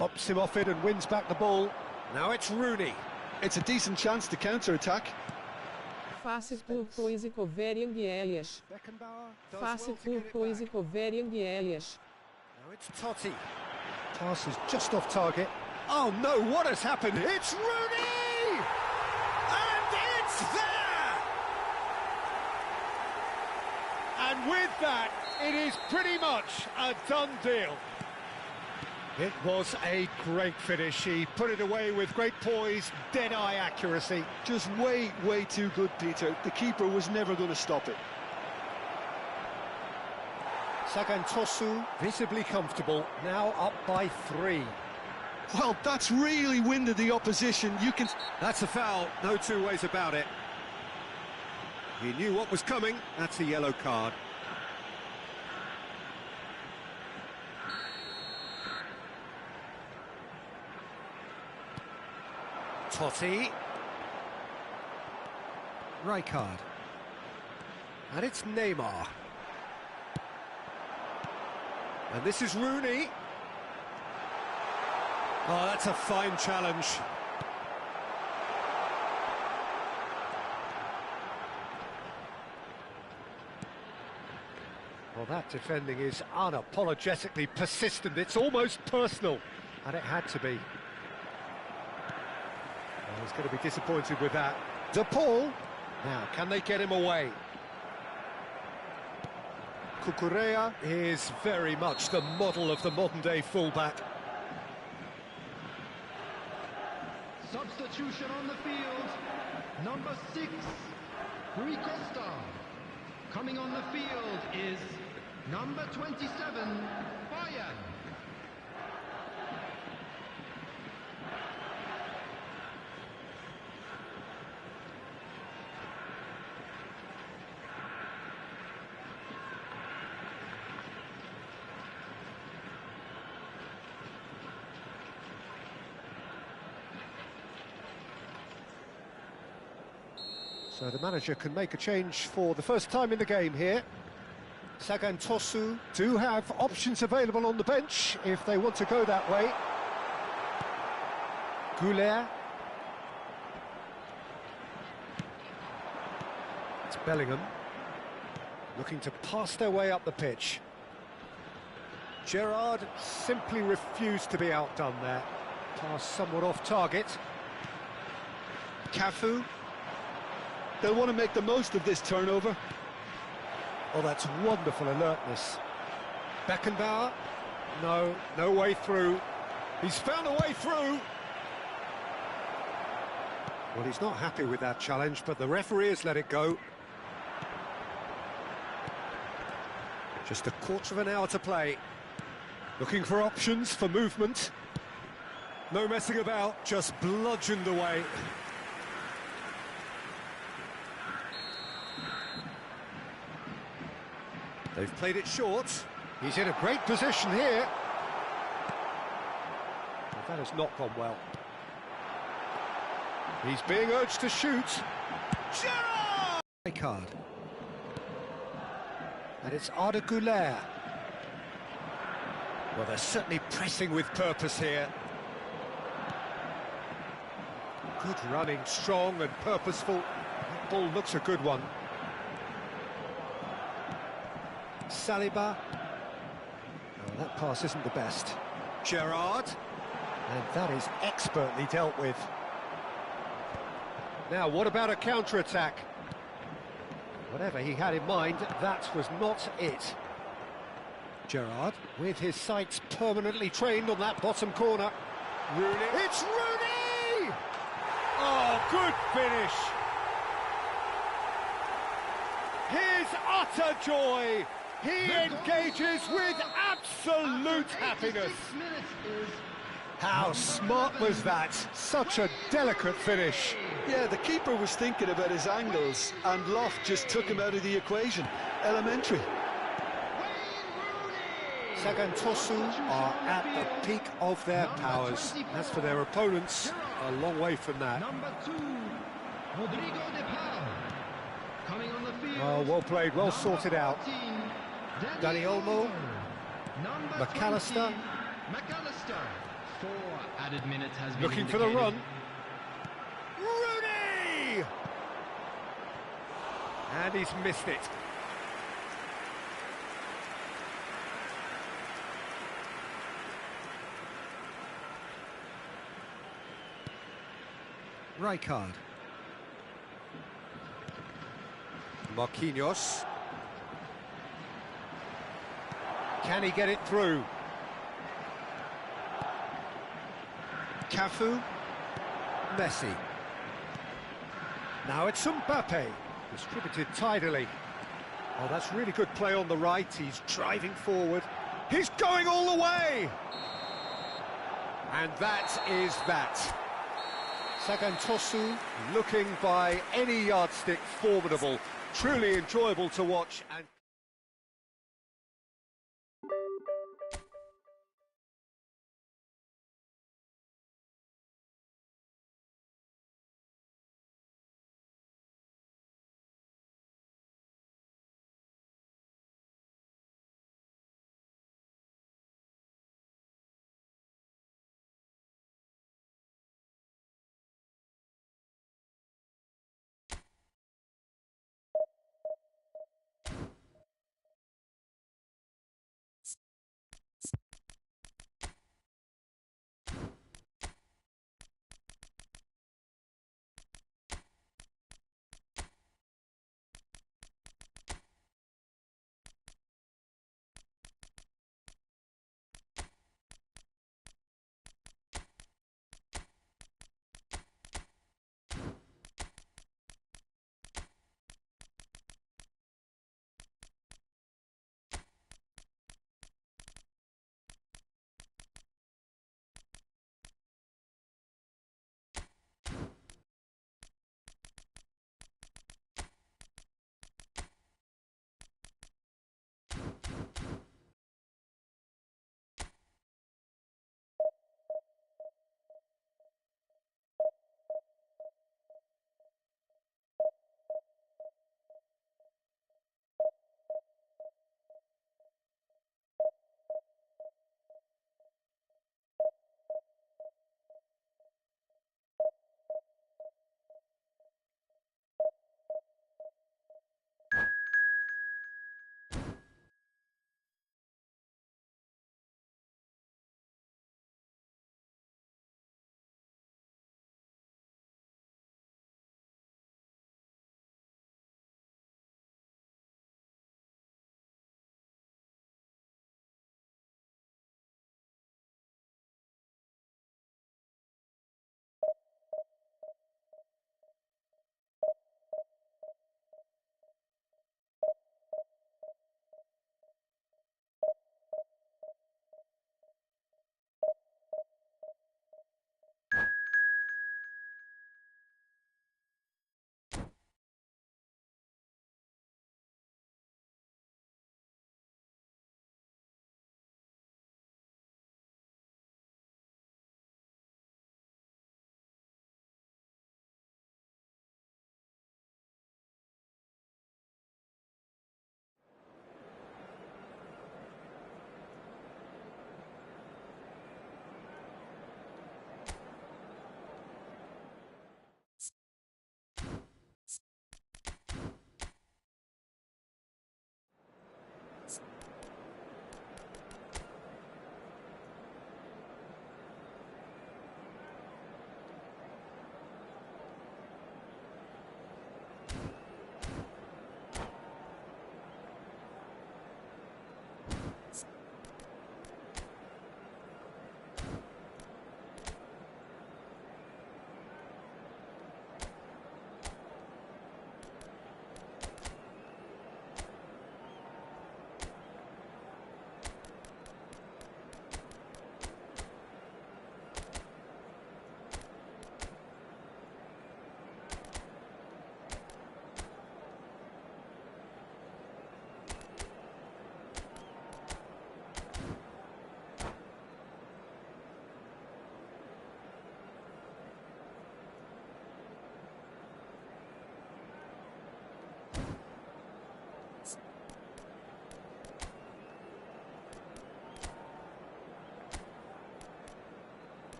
Bops him off it and wins back the ball. Now it's Rooney. it's a decent chance to counter-attack. Face por coisa coveriam Elias. Beckenbauer does Face well to por get it coisa back. coveriam Elias. Now it's Totti. Pass is just off target. Oh no, what has happened? It's Rooney! And it's there! And with that, it is pretty much a done deal. It was a great finish. He put it away with great poise, dead-eye accuracy. Just way too good, Peter. The keeper was never going to stop it. Sagan Tosu visibly comfortable, now up by 3. Well, that's really winded the opposition. You can... That's a foul, no two ways about it. He knew what was coming, that's a yellow card. Totti. Rijkaard. And it's Neymar. And this is Rooney. Oh, that's a fine challenge. Well, that defending is unapologetically persistent. It's almost personal. And it had to be. Well, he's going to be disappointed with that. De Paul. Now, can they get him away? Cucurella is very much the model of the modern-day fullback. Substitution on the field, number 6, Rui Costa. Coming on the field is number 27, Bayern. So the manager can make a change for the first time in the game here. Sagan Tosu do have options available on the bench if they want to go that way. Goulet. It's Bellingham. Looking to pass their way up the pitch. Gerrard simply refused to be outdone there. Pass somewhat off target. Cafu. They'll want to make the most of this turnover. Oh, that's wonderful alertness. Beckenbauer. No way through. He's found a way through. Well, he's not happy with that challenge, but the referee has let it go. Just a quarter of an hour to play. Looking for options for movement. No messing about, just bludgeoned away. They've played it short. He's in a great position here. But that has not gone well. He's being urged to shoot. Gerrard! Card. And it's Arda Güler. Well, they're certainly pressing with purpose here. Good running, strong and purposeful. That ball looks a good one. Saliba. Oh, that pass isn't the best. Gerrard. And that is expertly dealt with. Now, what about a counter-attack? Whatever he had in mind, that was not it. Gerrard, with his sights permanently trained on that bottom corner. Rooney. It's Rooney! Oh, good finish. His utter joy. He engages with absolute happiness. How smart was that? Such a delicate finish. Yeah, the keeper was thinking about his angles, and Loft just took him out of the equation. Elementary. Sagan Tosu are at the peak of their powers. As for their opponents, a long way from that. Number 2, Rodrigo de Paul. Coming on the field. Oh, well played, well sorted out. Dani Olmo, McAllister. McAllister. 4 added minutes has been looking for the run. away! And he's missed it. Rijkaard. Marquinhos. Can he get it through? Cafu. Messi. Now it's Mbappe. Distributed tidily. Oh, that's really good play on the right. He's driving forward. He's going all the way! And that is that. Sagantosu, looking by any yardstick formidable. Truly enjoyable to watch. And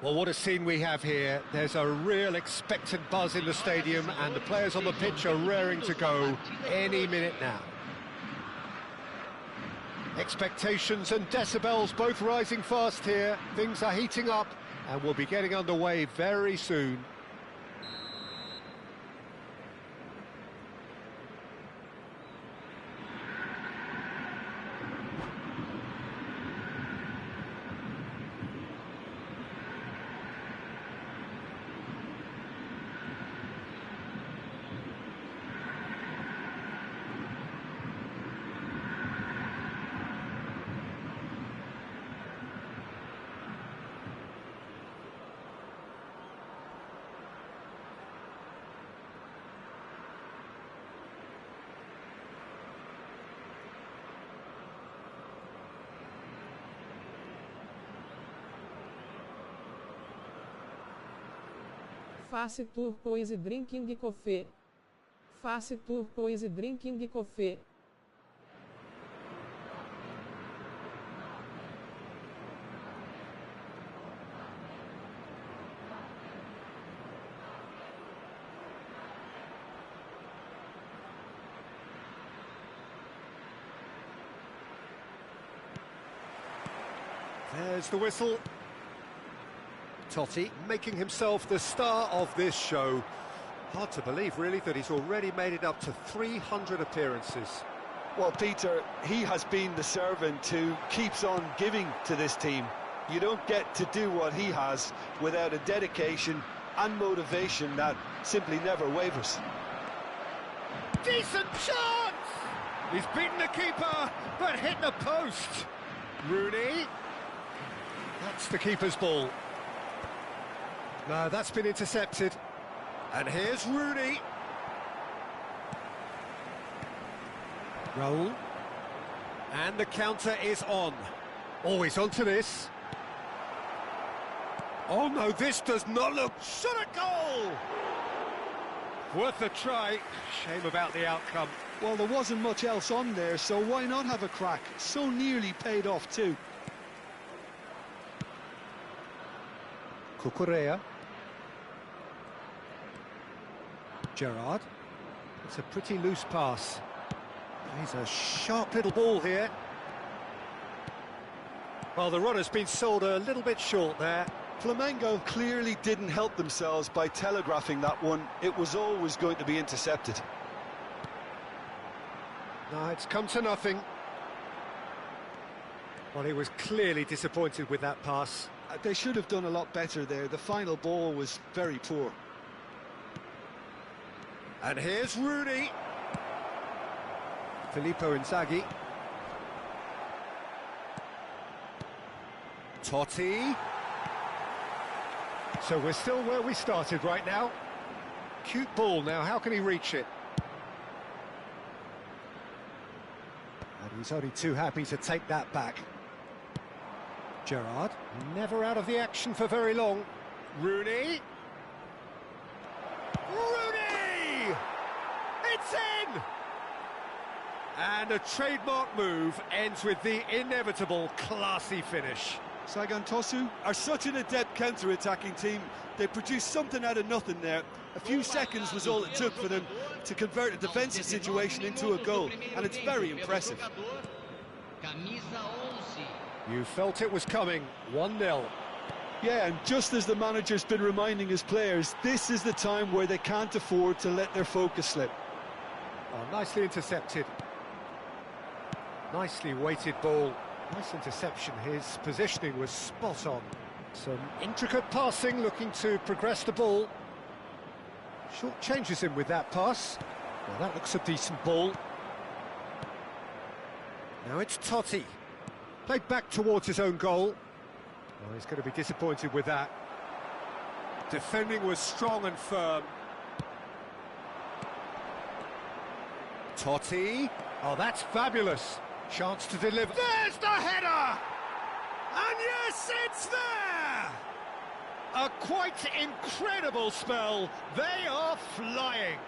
Well, what a scene we have here. There's a real expectant buzz in the stadium, and the players on the pitch are raring to go any minute now. Expectations and decibels both rising fast here. Things are heating up, and we'll be getting underway very soon. Face Turco Easy Drinking Coffee. Face Turco Easy Drinking Coffee. There's the whistle. Totti making himself the star of this show. Hard to believe, really, that he's already made it up to 300 appearances. Well, Peter, he has been the servant who keeps on giving to this team. You don't get to do what he has without a dedication and motivation that simply never wavers. Decent chance! He's beaten the keeper, but hit the post. Rooney. That's the keeper's ball. No, that's been intercepted. And here's Rooney. Roll. And the counter is on. Always onto this. Oh no, this does not look... Shot at goal! Worth a try. Shame about the outcome. Well, there wasn't much else on there, so why not have a crack? So nearly paid off too. Cucurella. Gerrard. It's a pretty loose pass. He's a sharp little ball here. Well, the runner's been sold a little bit short there. Flamengo clearly didn't help themselves by telegraphing that one. It was always going to be intercepted. No, it's come to nothing. Well, he was clearly disappointed with that pass. They should have done a lot better there. The final ball was very poor. And here's Rooney. Filippo Inzaghi. Totti. So we're still where we started right now. Cute ball now, how can he reach it? And he's only too happy to take that back. Gerrard, never out of the action for very long. Rooney. Rooney! It's in! And a trademark move ends with the inevitable classy finish. Sagan Tosu are such an adept counter-attacking team. They produced something out of nothing there. A few seconds was all it took for them to convert a defensive situation into a goal, and it's very impressive. You felt it was coming, 1-0. Yeah, and just as the manager's been reminding his players, this is the time where they can't afford to let their focus slip. Oh, nicely intercepted. Nicely weighted ball. Nice interception. His positioning was spot on. Some intricate passing, looking to progress the ball. Short changes him with that pass. Well, that looks a decent ball. Now it's Totti. Played back towards his own goal. Oh, he's going to be disappointed with that. Defending was strong and firm. Totti. Oh, that's fabulous. Chance to deliver. There's the header! And yes, it's there! A quite incredible spell. They are flying.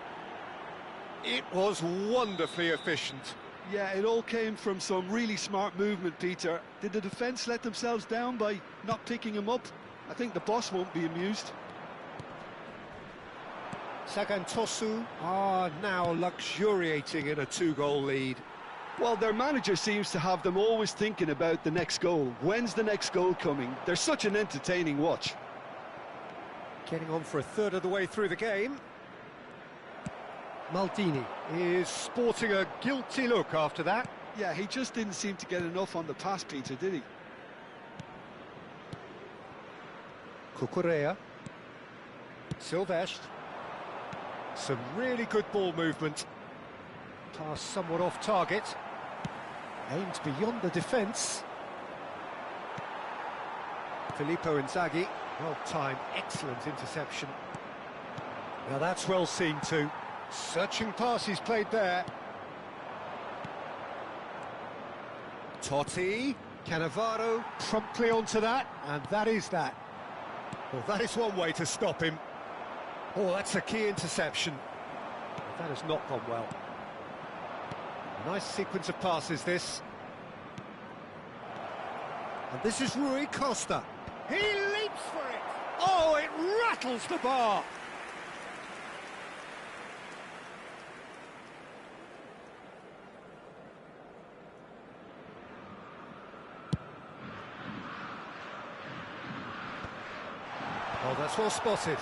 It was wonderfully efficient. Yeah, it all came from some really smart movement, Peter. Did the defence let themselves down by not picking him up? I think the boss won't be amused. Sagantosu are now luxuriating in a 2-goal lead. Well, their manager seems to have them always thinking about the next goal. When's the next goal coming? They're such an entertaining watch. Getting on for a third of the way through the game. Maldini is sporting a guilty look after that. Yeah, he just didn't seem to get enough on the pass, Peter, did he? Cucurella. Silvestre. Some really good ball movement. Pass somewhat off target. Aimed beyond the defence. Filippo Inzaghi. Well-timed, excellent interception. Now that's well seen too. Searching passes played there. Totti. Cannavaro promptly onto that, and that is that. Well, that is one way to stop him. Oh, that's a key interception. That has not gone well. Nice sequence of passes, this. And this is Rui Costa. He leaps for it! Oh, it rattles the bar! Oh, that's well spotted.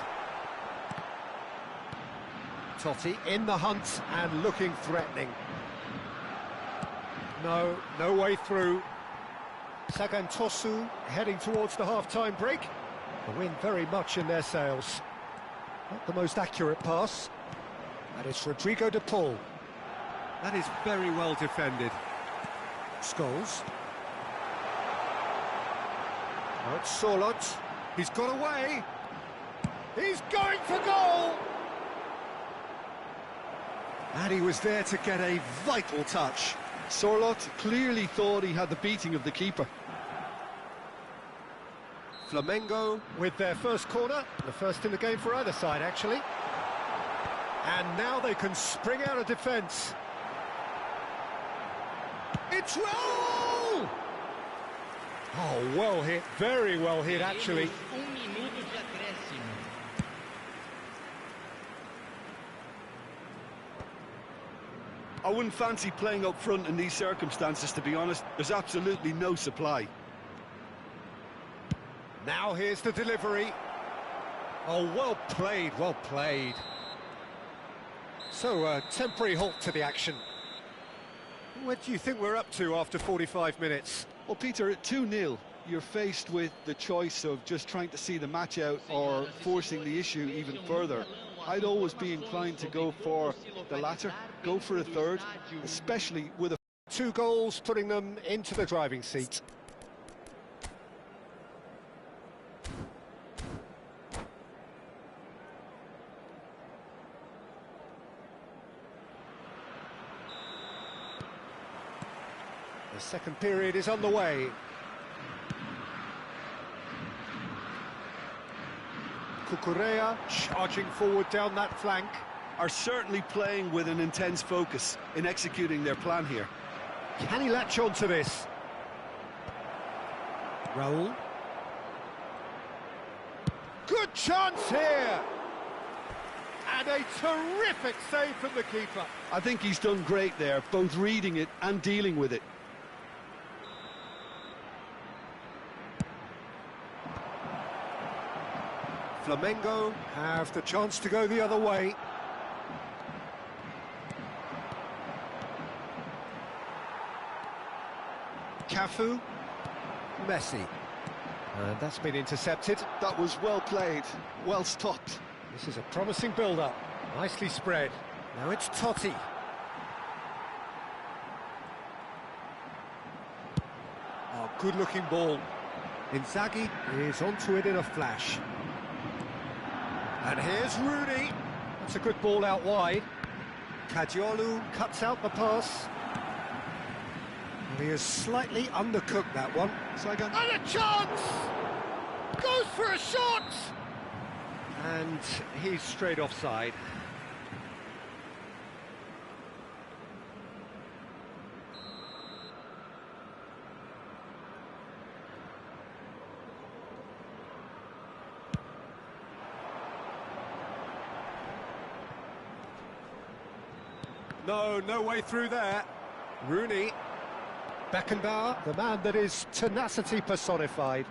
Totti in the hunt and looking threatening. No way through. Sagantosu heading towards the half-time break. The wind very much in their sails. Not the most accurate pass. And it's Rodrigo de Paul. That is very well defended. Scholes. Now it's Sorloth. He's got away. He's going for goal! And he was there to get a vital touch. Sorloth clearly thought he had the beating of the keeper. Flamengo with their first corner, the first in the game for either side, actually. And now they can spring out of defence. It's roll! Oh, well hit, very well hit, actually. I wouldn't fancy playing up front in these circumstances, to be honest. There's absolutely no supply. Now here's the delivery. Oh, well played, well played. So, a temporary halt to the action. What do you think we're up to after 45 minutes? Well, Peter, at 2-0, you're faced with the choice of just trying to see the match out or forcing the issue even further. I'd always be inclined to go for the latter, go for a third, especially with 2 goals putting them into the driving seat. The second period is underway. Cucurella charging forward down that flank. are certainly playing with an intense focus in executing their plan here. Can he latch on to this? Raul. Good chance here! And a terrific save from the keeper. I think he's done great there, both reading it and dealing with it. Flamengo have the chance to go the other way. Cafu, Messi. And that's been intercepted. That was well played, well stopped. This is a promising build-up, nicely spread. Now it's Totti. Oh, good-looking ball. Inzaghi is onto it in a flash. And here's Rooney. That's a good ball out wide. Cadiolu cuts out the pass. And he has slightly undercooked that one. And a chance! Goes for a shot! And he's straight offside. No, no way through there. Rooney. Beckenbauer, the man that is tenacity personified.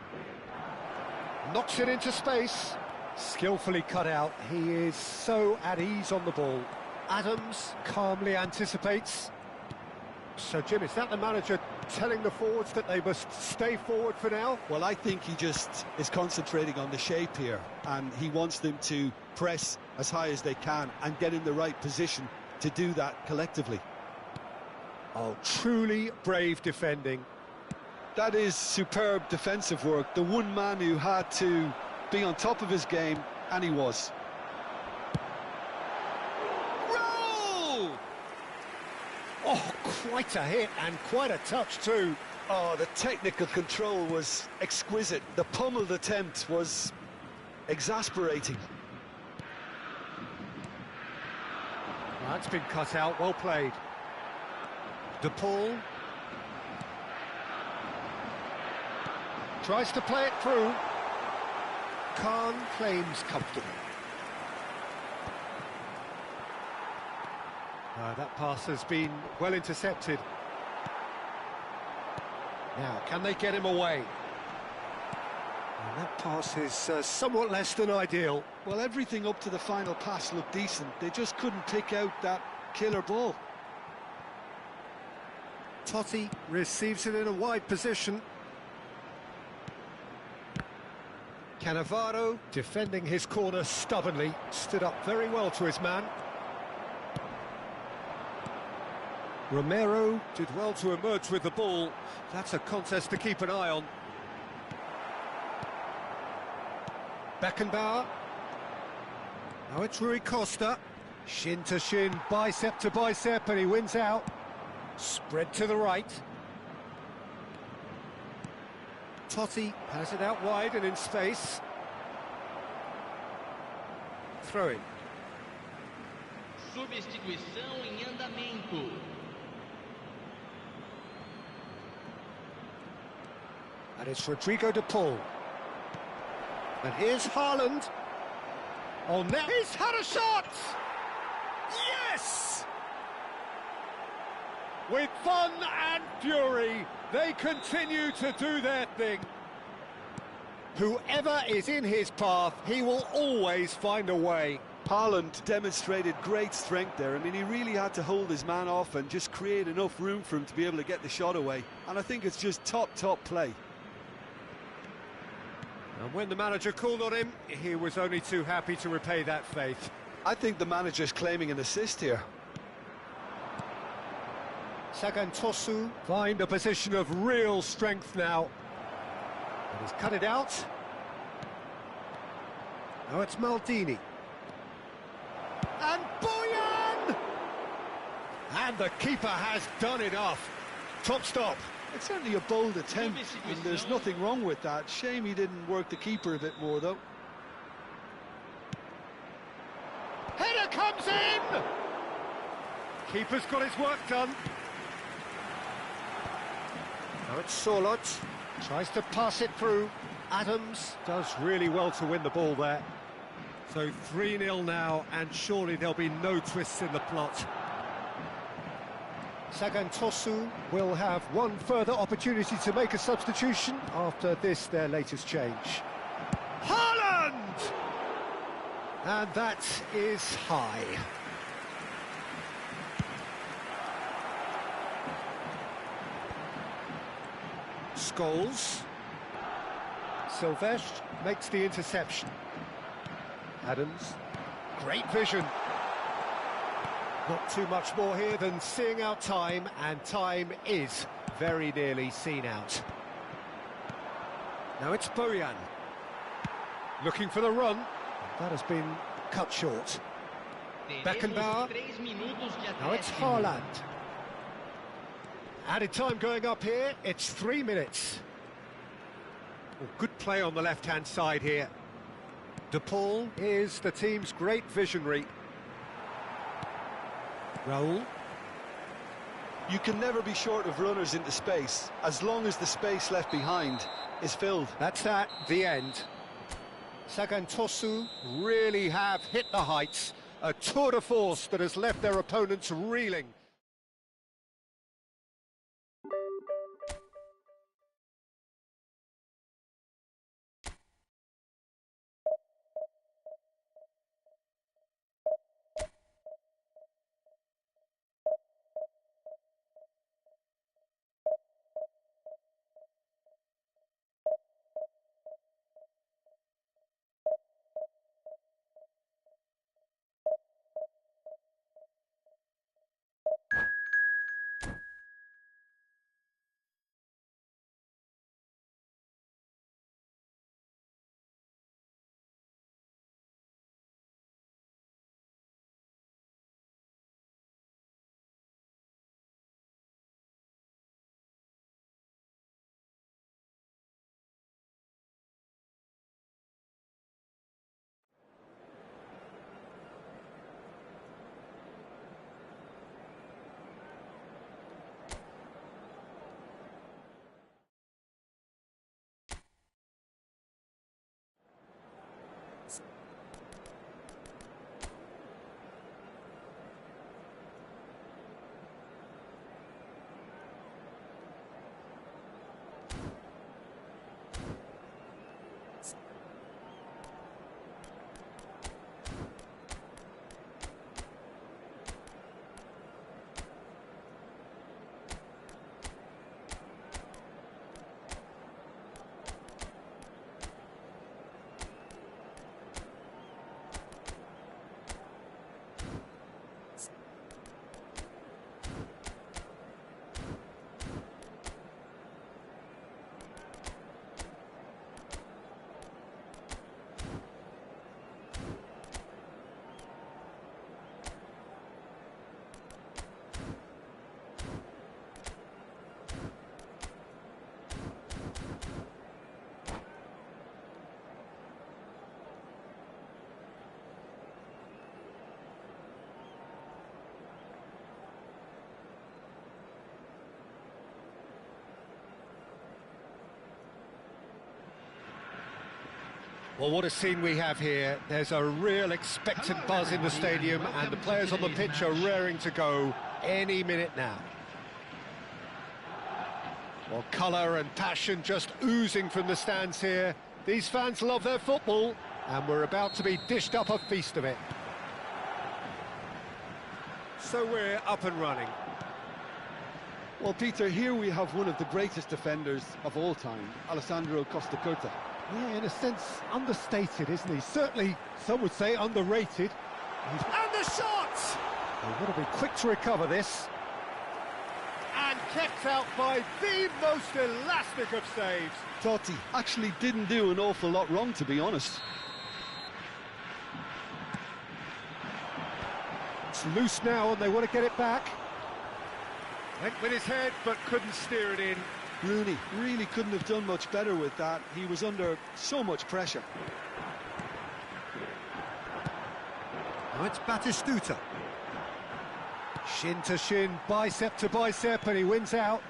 Knocks it into space. Skillfully cut out. He is so at ease on the ball. Adams calmly anticipates. So, Jim, is that the manager telling the forwards that they must stay forward for now? Well, I think he just is concentrating on the shape here, and he wants them to press as high as they can and get in the right position to do that collectively. Oh, truly brave defending. That is superb defensive work. The one man who had to be on top of his game, and he was. Roll! Oh, quite a hit and quite a touch too. Oh, the technical control was exquisite. The pummeled attempt was exasperating. That's been cut out, well played. De Paul tries to play it through. Khan claims comfortable. That pass has been well intercepted. Now, can they get him away? And that pass is somewhat less than ideal. Well, everything up to the final pass looked decent. They just couldn't pick out that killer ball. Totti receives it in a wide position. Cannavaro, defending his corner stubbornly, stood up very well to his man. Romero did well to emerge with the ball. That's a contest to keep an eye on. Beckenbauer. Now it's Rui Costa. Shin to shin, bicep to bicep, and he wins out. Spread to the right. Totti has it out wide and in space. Throw in. Substituição em andamento. And it's Rodrigo de Paul. And here's Haaland. Oh, now he's had a shot! Yes! With fun and fury, they continue to do their thing. Whoever is in his path, he will always find a way. Haaland demonstrated great strength there. I mean, he really had to hold his man off and just create enough room for him to be able to get the shot away. And I think it's just top play. And when the manager called on him, he was only too happy to repay that faith. I think the manager's claiming an assist here. Sagantosu find a position of real strength now. And he's cut it out. Now it's Maldini. And Boyan! And the keeper has done enough. Top stop. It's certainly a bold attempt, and there's nothing wrong with that. Shame he didn't work the keeper a bit more, though. Header comes in! Keeper's got his work done. Now it's Sorloth. Tries to pass it through. Adams does really well to win the ball there. So 3-0 now, and surely there'll be no twists in the plot. Sagantosu will have one further opportunity to make a substitution after this, their latest change. Haaland! And that is high. Scholes. Silvestre makes the interception. Adams, great vision. Not too much more here than seeing out time, and time is very nearly seen out. Now it's Boyan. Looking for the run. That has been cut short. Beckenbauer. Now it's Haaland. Added time going up here, it's 3 minutes. Oh, good play on the left-hand side here. De Paul is the team's great visionary. Raul. You can never be short of runners into space, as long as the space left behind is filled. That's the end. Sagantosu really have hit the heights, A tour de force that has left their opponents reeling. Well, what a scene we have here. There's a real expectant buzz in the stadium, and the players on the pitch are raring to go any minute now. Well, colour and passion just oozing from the stands here. These fans love their football, and we're about to be dished up a feast of it. So we're up and running. Well, Peter, here we have one of the greatest defenders of all time, Alessandro Costa Curta. Yeah, in a sense, understated, isn't he? Certainly, some would say underrated. And the shot! They've got to be quick to recover this. And kept out by the most elastic of saves. Totti actually didn't do an awful lot wrong, to be honest. It's loose now, and they want to get it back. Went with his head, but couldn't steer it in. Rooney really couldn't have done much better with that. He was under so much pressure. Now it's Batistuta. Shin to shin, bicep to bicep, and he wins out.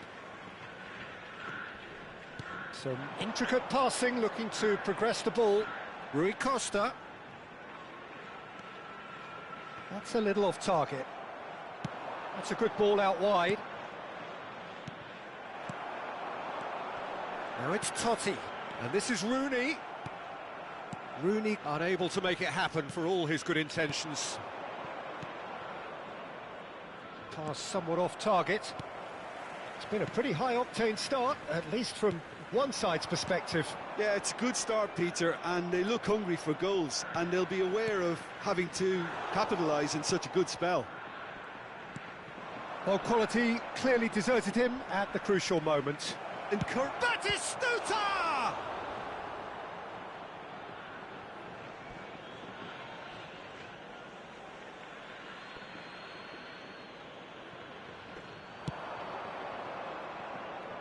Some intricate passing, looking to progress the ball. Rui Costa. That's a little off target. That's a good ball out wide. Now it's Totti, and this is Rooney. Rooney unable to make it happen for all his good intentions. Pass somewhat off target. It's been a pretty high-octane start, at least from one side's perspective. Yeah, it's a good start, Peter, and they look hungry for goals, and they'll be aware of having to capitalise in such a good spell. Well, quality clearly deserted him at the crucial moment. Batistuta!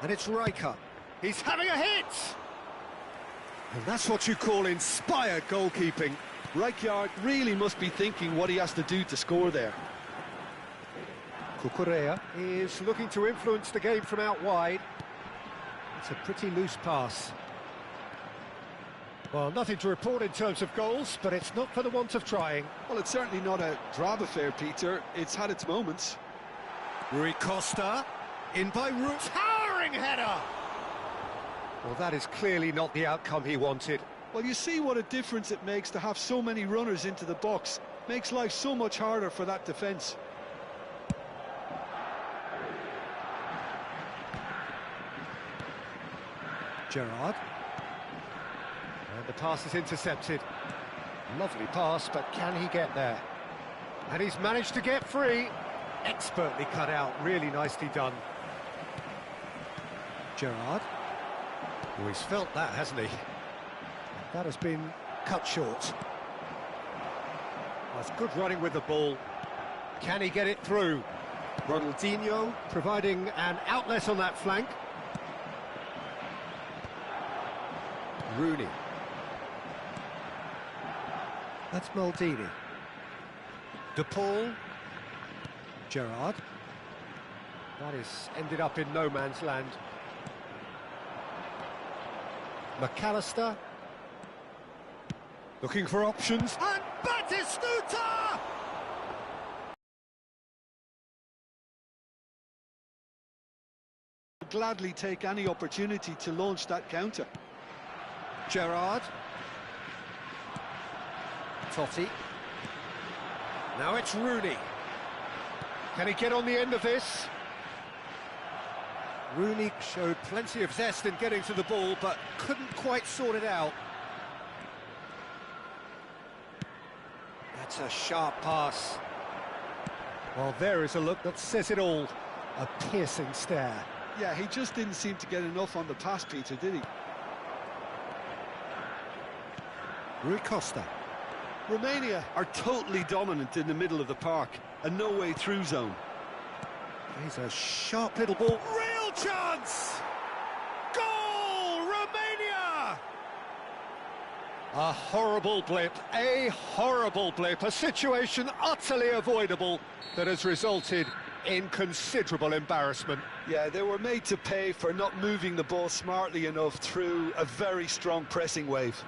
And it's Riker. He's having a hit! And that's what you call inspired goalkeeping. Rijkaard really must be thinking what he has to do to score there. Cucurella is looking to influence the game from out wide. It's a pretty loose pass. Well, nothing to report in terms of goals, but it's not for the want of trying. Well, it's certainly not a drab affair, Peter. It's had its moments. Rui Costa, in by Rui. Towering header! Well, that is clearly not the outcome he wanted. Well, you see what a difference it makes to have so many runners into the box. Makes life so much harder for that defence. Gerrard. And the pass is intercepted. Lovely pass, but can he get there? And he's managed to get free. Expertly cut out, really nicely done. Gerrard. Oh, he's felt that, hasn't he? That has been cut short. That's good running with the ball. Can he get it through? Ronaldinho providing an outlet on that flank. Rooney. That's Maldini. De Paul. Gerrard. That is ended up in no man's land. McAllister. Looking for options. And Batistuta! Gladly take any opportunity to launch that counter. Gerrard. Totti. Now it's Rooney. Can he get on the end of this? Rooney showed plenty of zest in getting to the ball, but couldn't quite sort it out. That's a sharp pass. Well, there is a look that says it all. A piercing stare. Yeah, he just didn't seem to get enough on the pass, Peter, did he? Rui Costa. Romania are totally dominant in the middle of the park. A no-way through zone. He's a sharp little ball. Real chance! Goal! Romania! A horrible blip, a situation utterly avoidable that has resulted in considerable embarrassment. Yeah, they were made to pay for not moving the ball smartly enough through a very strong pressing wave.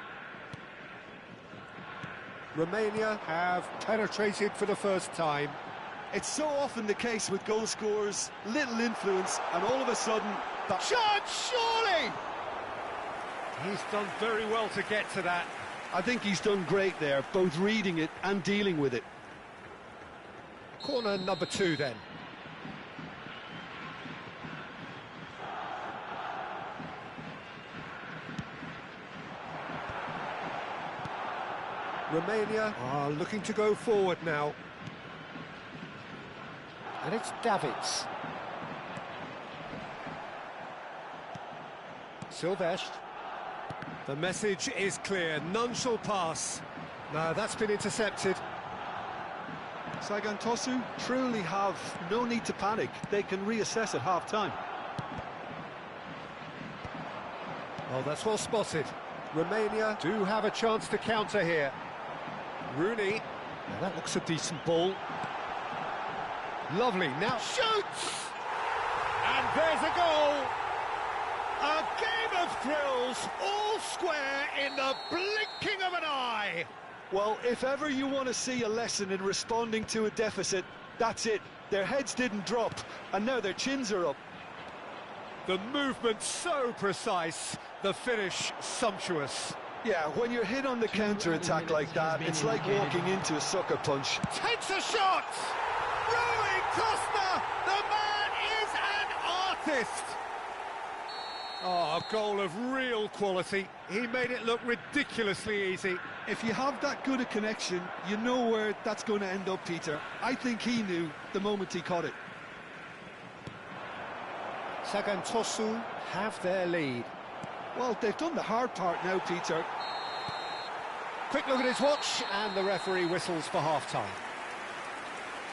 Romania have penetrated for the first time. It's so often the case with goal scorers, little influence, and all of a sudden... Chance, surely! He's done very well to get to that. I think he's done great there, both reading it and dealing with it. Corner number 2 then. Romania are looking to go forward now. And it's Davids. Silvestre. The message is clear, none shall pass. No, that's been intercepted. Sagan Tosu truly have no need to panic. They can reassess at half-time. Oh, that's well spotted. Romania do have a chance to counter here. Rooney. Now that looks a decent ball. Lovely, now shoots! And there's a goal! A game of thrills, all square in the blinking of an eye! Well, if ever you want to see a lesson in responding to a deficit, that's it. Their heads didn't drop, and now their chins are up. The movement so precise, the finish sumptuous. Yeah, when you're hit on the counter-attack like that, it's like walking into a sucker punch. Takes a shot! Rui Costa, the man is an artist! Oh, a goal of real quality. He made it look ridiculously easy. If you have that good a connection, you know where that's going to end up, Peter. I think he knew the moment he caught it. Sagan Tosu have their lead. Well, they've done the hard part now, Peter. Quick look at his watch, and the referee whistles for half-time.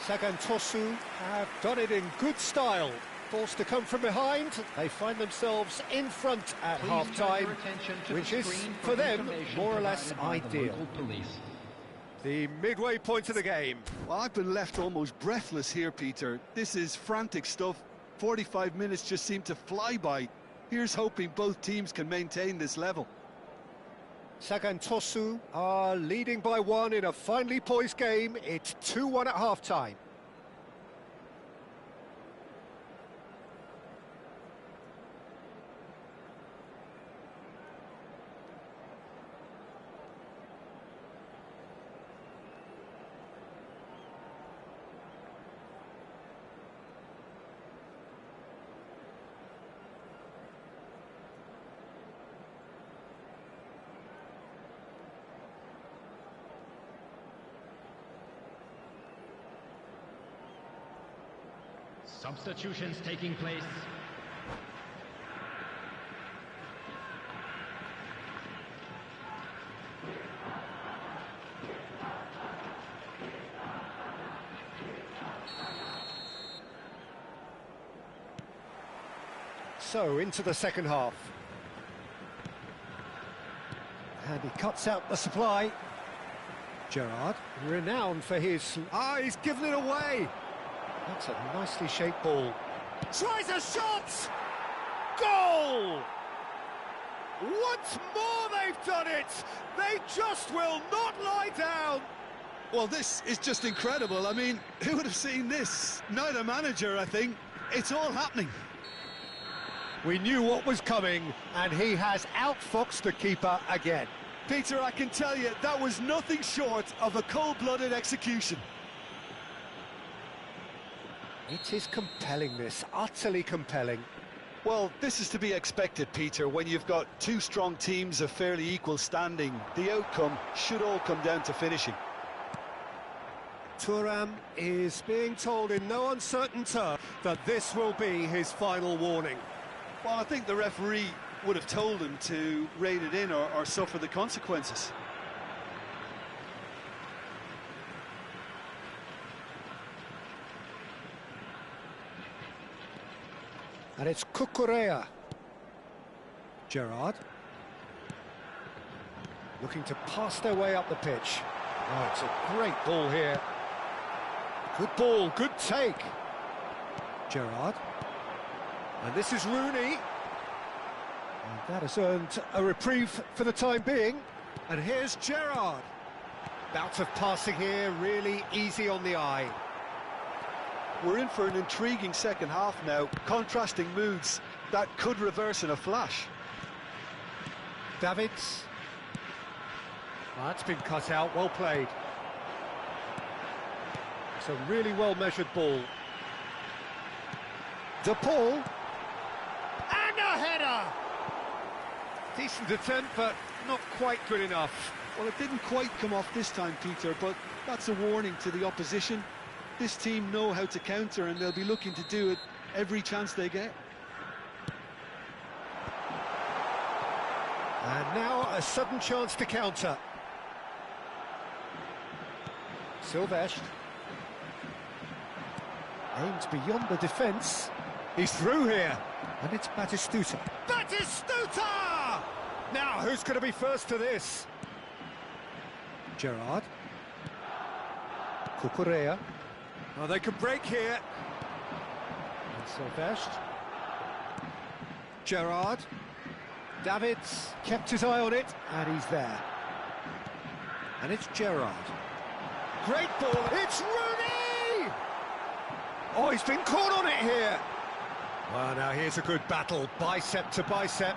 Sagan Tosu have done it in good style. Forced to come from behind, they find themselves in front at half-time, which is, for them, more or less ideal. The midway point of the game. Well, I've been left almost breathless here, Peter. This is frantic stuff. 45 minutes just seem to fly by. Here's hoping both teams can maintain this level. Sagantosu are leading by 1 in a finely poised game. It's 2-1 at half-time. Substitutions taking place. So, into the second half. And he cuts out the supply. Gerrard, renowned for his... he's given it away! That's a nicely shaped ball. Tries a shot! Goal! Once more they've done it! They just will not lie down! Well, this is just incredible. I mean, who would have seen this? Neither manager, I think. It's all happening. We knew what was coming, and he has outfoxed the keeper again. Peter, I can tell you, that was nothing short of a cold-blooded execution. It is compelling, this, utterly compelling. Well, this is to be expected, Peter, when you've got two strong teams of fairly equal standing. The outcome should all come down to finishing. Thuram is being told in no uncertain terms that this will be his final warning. Well, I think the referee would have told him to rein it in or suffer the consequences. And it's Cucurella. Gerrard. Looking to pass their way up the pitch. Oh, it's a great ball here. Good ball, good take. Gerrard. And this is Rooney. And that has earned a reprieve for the time being. And here's Gerrard. Bout of passing here, really easy on the eye. We're in for an intriguing second half now. Contrasting moods that could reverse in a flash. Davids. That's been cut out, well played. It's a really well-measured ball. De Paul. And a header! Decent attempt, but not quite good enough. Well, it didn't quite come off this time, Peter, but that's a warning to the opposition. This team know how to counter, and they'll be looking to do it every chance they get. And now a sudden chance to counter. Silvestre. Aims beyond the defence. He's through here. And it's Batistuta. Batistuta! Now, who's going to be first to this? Gerrard. Cucurella. Oh, they could break here. And Silvestre. Gerrard. Davids kept his eye on it, and he's there. And it's Gerrard. Great ball. It's Rooney! Oh, he's been caught on it here. Well, now here's a good battle, bicep to bicep.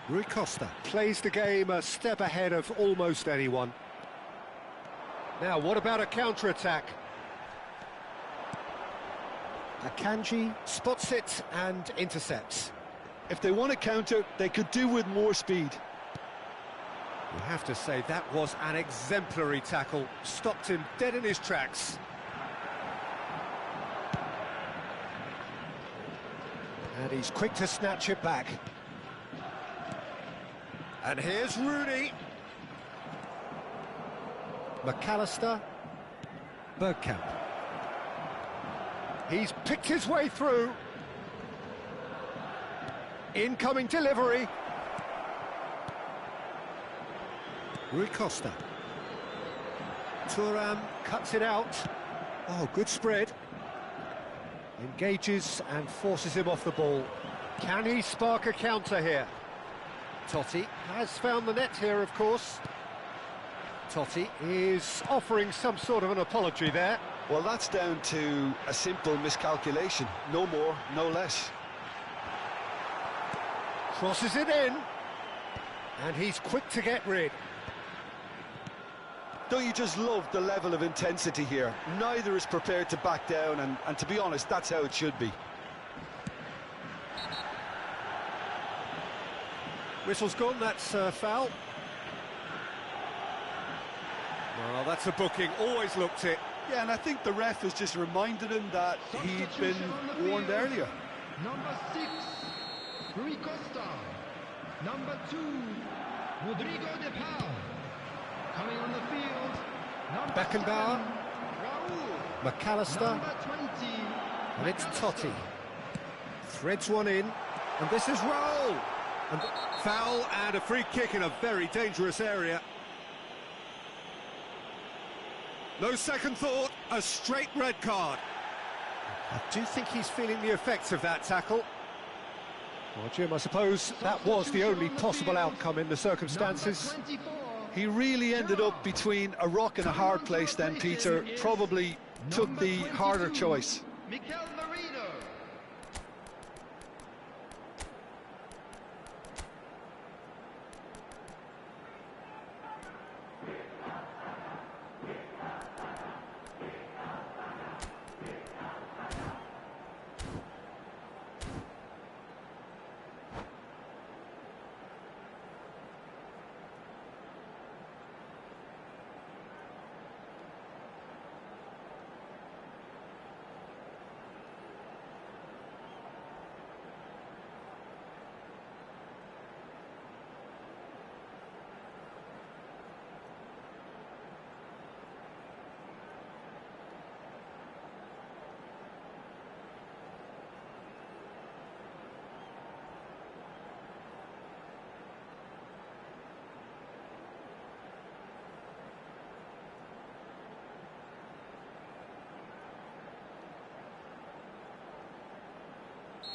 Rui Costa plays the game a step ahead of almost anyone. Now, what about a counter-attack? Akanji spots it and intercepts. If they want to counter, they could do with more speed. You have to say that was an exemplary tackle. Stopped him dead in his tracks. And he's quick to snatch it back. And here's Rooney. McAllister. Bergkamp. He's picked his way through. Incoming delivery. Rui Costa. Thuram cuts it out. Oh, good spread. Engages and forces him off the ball. Can he spark a counter here? Totti has found the net here, of course. Totti is offering some sort of an apology there. Well, that's down to a simple miscalculation. No more, no less. Crosses it in. And he's quick to get rid. Don't you just love the level of intensity here? Neither is prepared to back down, and to be honest, that's how it should be. Whistle's gone, that's foul. Well, that's a booking, always looked it. Yeah, and I think the ref has just reminded him that he'd been warned earlier. Number 6, Rui Costa. Number 2, Rodrigo de Paul. Coming on the field, number Beckenbauer. 7, Raul. McAllister. Number 20, And it's Totti. Threads one in. And this is Raul. And foul and a free kick in a very dangerous area. No second thought, a straight red card. I do think he's feeling the effects of that tackle. Well, Jim, I suppose that was the only possible outcome in the circumstances. number 24, He really ended up between a rock and a hard place then, Peter. Probably took the harder choice. Mikel Merino.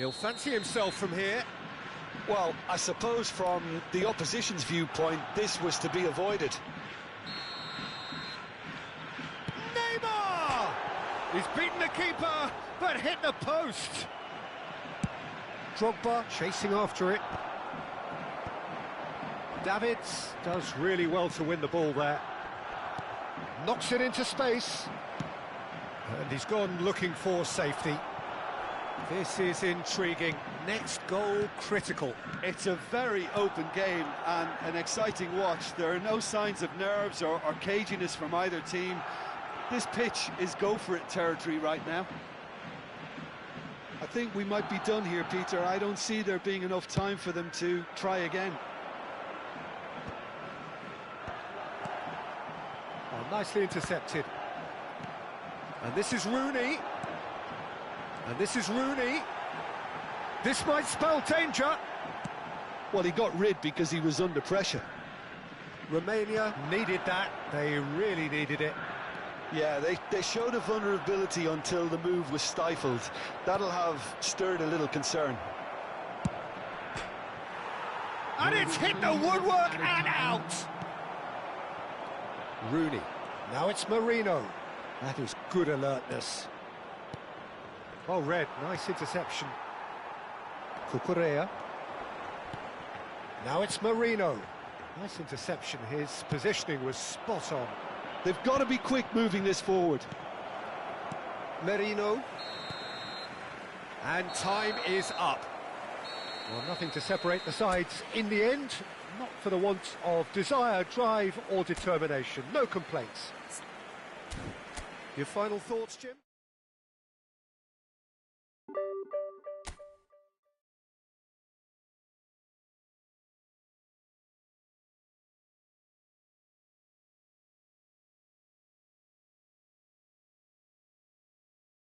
He'll fancy himself from here. Well, I suppose from the opposition's viewpoint, this was to be avoided. Neymar! He's beaten the keeper, but hit the post. Drogba chasing after it. Davids does really well to win the ball there. Knocks it into space. And he's gone looking for safety. This is intriguing. Next goal critical. It's a very open game and an exciting watch. There are no signs of nerves or caginess from either team. This pitch is go-for-it territory right now. I think we might be done here, Peter. I don't see there being enough time for them to try again. Oh, nicely intercepted. And this is Rooney. And this is Rooney. This might spell danger. Well, he got rid because he was under pressure. Romania needed that. They really needed it. Yeah, they showed a vulnerability until the move was stifled. That'll have stirred a little concern. And it's hit the woodwork and out. Rooney. Now it's Marino. That is good alertness. Oh, red. Nice interception. Cucurella. Now it's Marino. Nice interception. His positioning was spot on. They've got to be quick moving this forward. Merino. And time is up. Well, nothing to separate the sides in the end. Not for the want of desire, drive or determination. No complaints. Your final thoughts, Jim?